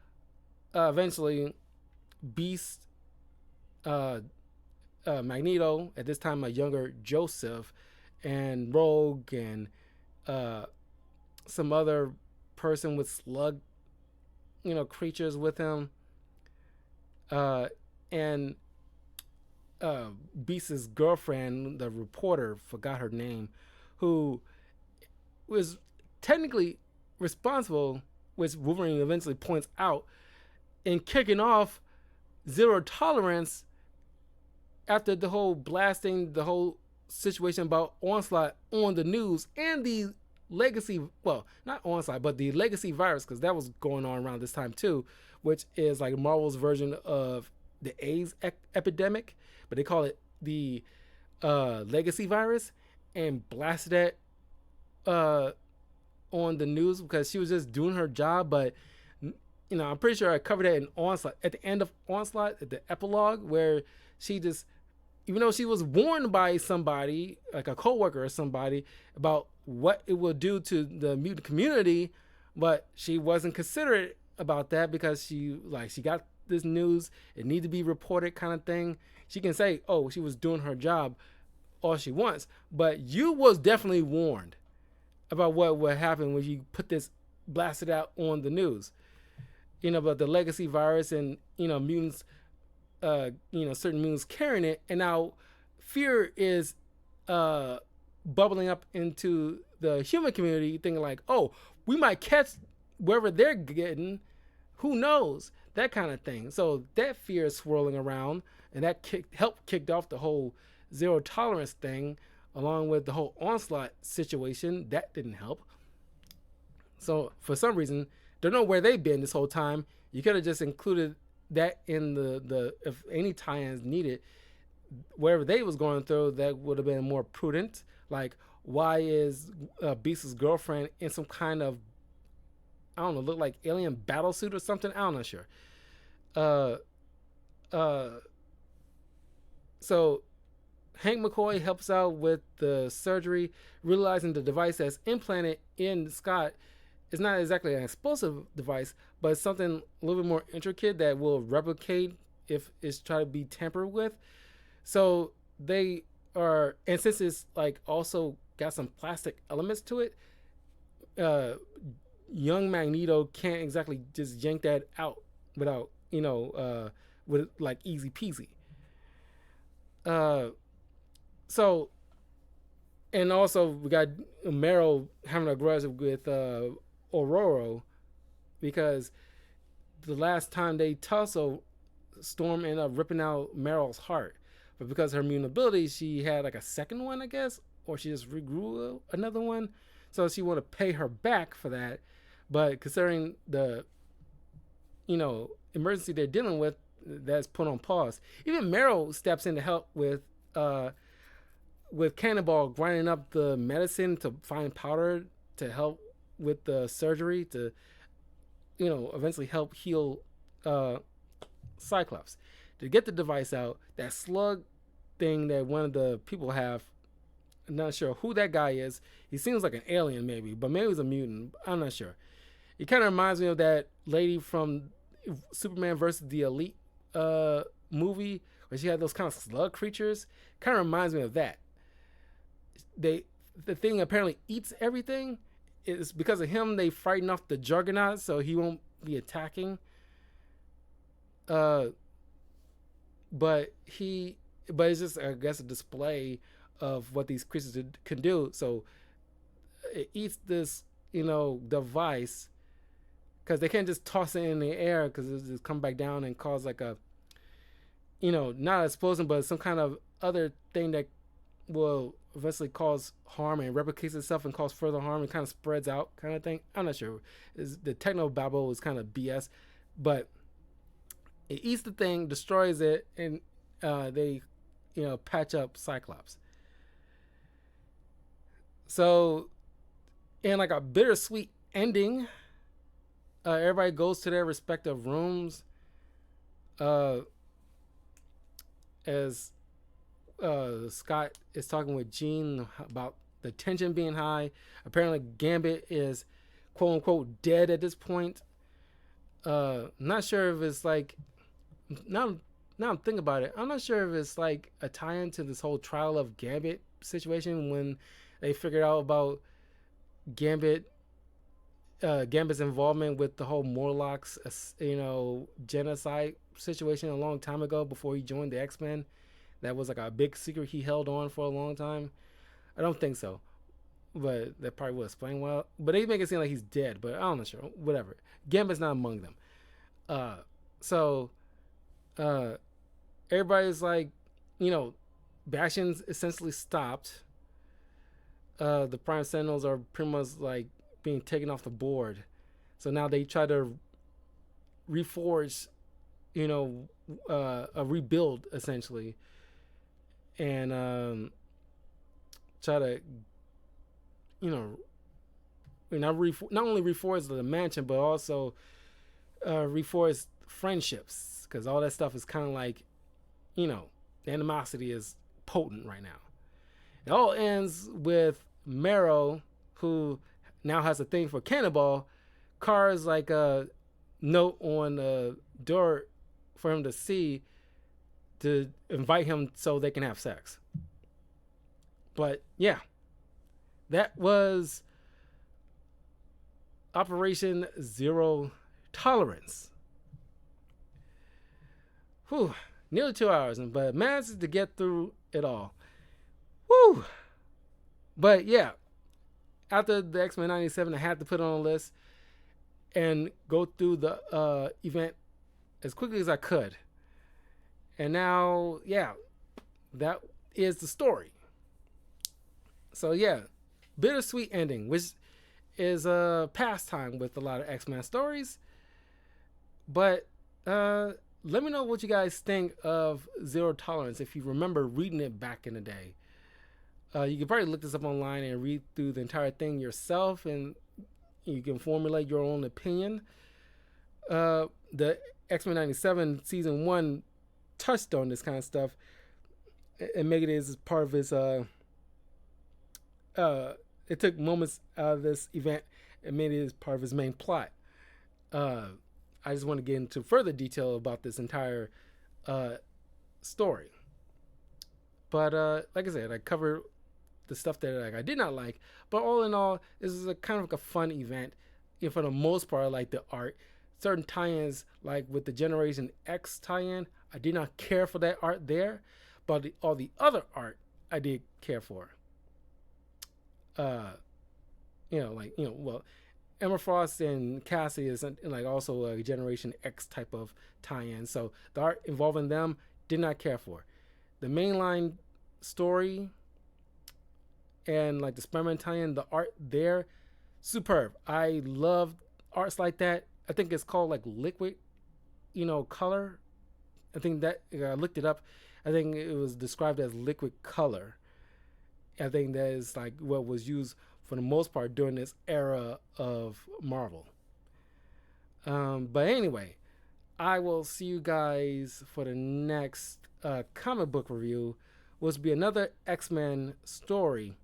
eventually, Beast, Magneto, at this time a younger Joseph, and Rogue, and some other person with slug, creatures with him, and Beast's girlfriend, the reporter, forgot her name, who was technically responsible, which Wolverine eventually points out, in kicking off zero tolerance after the whole blasting the whole situation about Onslaught on the news and the legacy, well, not Onslaught, but the legacy virus, because that was going on around this time too, which is like Marvel's version of the AIDS epidemic, but they call it the legacy virus, and blasted it on the news because she was just doing her job. But I'm pretty sure I covered it in Onslaught, at the end of Onslaught, at the epilogue, where she just, even though she was warned by somebody, like a coworker or somebody, about what it will do to the mutant community, but she wasn't considerate about that because she got this news, it needs to be reported kind of thing. She can say, oh, she was doing her job all she wants, but you was definitely warned about what would happen when you put this, blasted out on the news, about the legacy virus and, mutants, certain mutants carrying it. And now fear is bubbling up into the human community, thinking like, oh, we might catch wherever they're getting, who knows, that kind of thing. So that fear is swirling around, and that kicked off the whole zero tolerance thing, along with the whole Onslaught situation. That didn't help. So for some reason, don't know where they've been this whole time. You could have just included that in the if any tie-ins needed, wherever they was going through, that would have been more prudent. Like, why is Beast's girlfriend in some kind of, I don't know, look like alien battle suit or something? I'm not sure. So Hank McCoy helps out with the surgery, realizing the device that's implanted in Scott is not exactly an explosive device, but it's something a little bit more intricate that will replicate if it's trying to be tampered with. So they are, and since it's like also got some plastic elements to it, young Magneto can't exactly just yank that out without, with like easy peasy. So, and also we got Meryl having a grudge with Aurora, because the last time they tussled, Storm ended up ripping out Meryl's heart. But because of her mutant ability, she had like a second one, I guess, or she just regrew another one. So she wanted to pay her back for that. But considering the, emergency they're dealing with, that's put on pause. Even Meryl steps in to help with Cannonball grinding up the medicine to find powder to help with the surgery to, eventually help heal Cyclops. To get the device out, that slug thing that one of the people have, I'm not sure who that guy is. He seems like an alien maybe, but maybe he's a mutant. I'm not sure. He kind of reminds me of that lady from Superman versus the Elite movie, where she had those kind of slug creatures. Kind of reminds me of that. The thing apparently eats everything. It's because of him they frighten off the Juggernaut, so he won't directly attacking. Uh, but he, but it's just, I guess, a display of what these creatures can do. So it eats this, device, because they can't just toss it in the air because it just come back down and cause like a, not an explosion, but some kind of other thing that will eventually cause harm and replicates itself and cause further harm and kind of spreads out kind of thing. I'm not sure. The techno babble was kind of BS, but it eats the thing, destroys it, and they, patch up Cyclops. So, in like a bittersweet ending, everybody goes to their respective rooms. Uh, as Scott is talking with Jean about the tension being high. Apparently, Gambit is quote unquote dead at this point. Not sure if it's like now. Now I'm thinking about it. I'm not sure if it's like a tie-in to this whole trial of Gambit situation when they figured out about Gambit, Gambit's involvement with the whole Morlocks, genocide situation a long time ago before he joined the X-Men. That was like a big secret he held on for a long time. I don't think so, but that probably will explain well. But they make it seem like he's dead, but I'm not sure. Whatever. Gambit's not among them. So everybody's like, Bastion's essentially stopped. The Prime Sentinels are pretty much like being taken off the board. So now they try to reforge, a rebuild essentially, and try to, not only reforge the mansion, but also reforge friendships, because all that stuff is kind of like, the animosity is potent right now. It all ends with Marrow, who now has a thing for Cannonball, carves like a note on the door for him to see, to invite him so they can have sex. But yeah, that was Operation Zero Tolerance. Whew, nearly 2 hours, but managed to get through it all. Whew. But yeah, after the X-Men 97, I had to put it on a list and go through the event as quickly as I could. And now, yeah, that is the story. So yeah, bittersweet ending, which is a pastime with a lot of X-Men stories. But let me know what you guys think of Zero Tolerance if you remember reading it back in the day. You can probably look this up online and read through the entire thing yourself, and you can formulate your own opinion. The X-Men 97 season 1 touched on this kind of stuff and made it as part of his it took moments out of this event and made it as part of his main plot. I just want to get into further detail about this entire story. But like I said, I covered the stuff that I did not like. But all in all, this is a kind of like a fun event. For the most part, I like the art. Certain tie-ins, like with the Generation X tie-in, I did not care for that art there. But all the other art, I did care for. Well, Emma Frost and Cassie is like also a Generation X type of tie-in. So the art involving them, did not care for. The mainline story and like the Spider-Man tie-in, the art there, superb. I love arts like that. I think it's called like liquid, color. I think that, I looked it up. I think it was described as liquid color. I think that is like what was used for the most part during this era of Marvel. But anyway, I will see you guys for the next comic book review, which will be another X-Men story.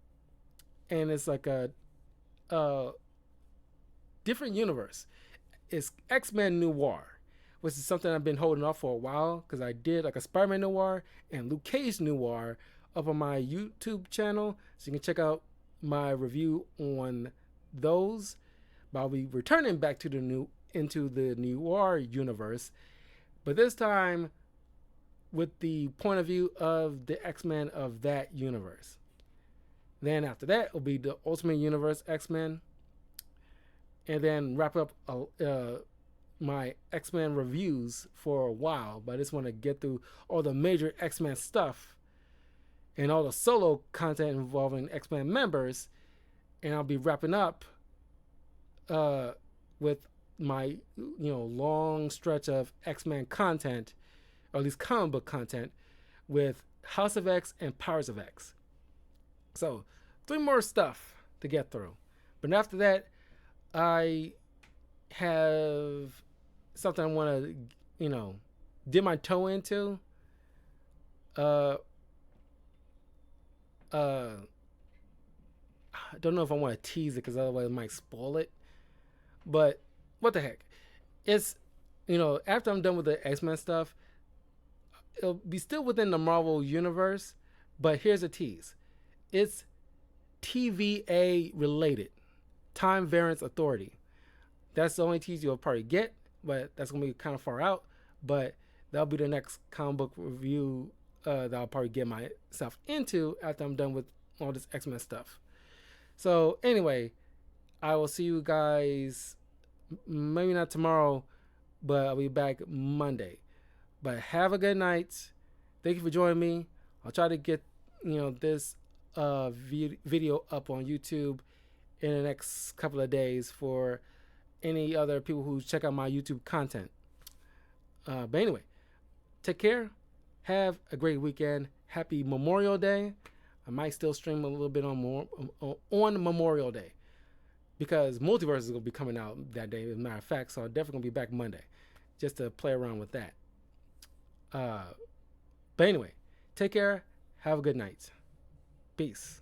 And it's like a different universe. It's X-Men Noir, which is something I've been holding off for a while because I did like a Spider-Man Noir and Luke Cage Noir up on my YouTube channel. So you can check out my review on those. But I'll be returning back to the new into the noir universe, but this time with the point of view of the X-Men of that universe. Then after that will be the Ultimate Universe X-Men, and then wrap up my X-Men reviews for a while. But I just want to get through all the major X-Men stuff and all the solo content involving X-Men members, and I'll be wrapping up with my long stretch of X-Men content, or at least comic book content, with House of X and Powers of X. So 3 more stuff to get through. But after that, I have something I want to, dip my toe into. I don't know if I want to tease it because otherwise it might spoil it. But what the heck? It's, after I'm done with the X-Men stuff, it'll be still within the Marvel universe, but here's a tease. It's TVA related. Time Variance Authority. That's the only tease you'll probably get, but that's going to be kind of far out. But that'll be the next comic book review that I'll probably get myself into after I'm done with all this X-Men stuff. So anyway, I will see you guys maybe not tomorrow, but I'll be back Monday. But have a good night. Thank you for joining me. I'll try to get this video up on YouTube in the next couple of days for any other people who check out my YouTube content. But anyway, take care. Have a great weekend. Happy Memorial Day. I might still stream a little bit on Memorial Day, because Multiverse is going to be coming out that day, as a matter of fact. So I'm definitely going to be back Monday just to play around with that. But anyway, take care. Have a good night. Peace.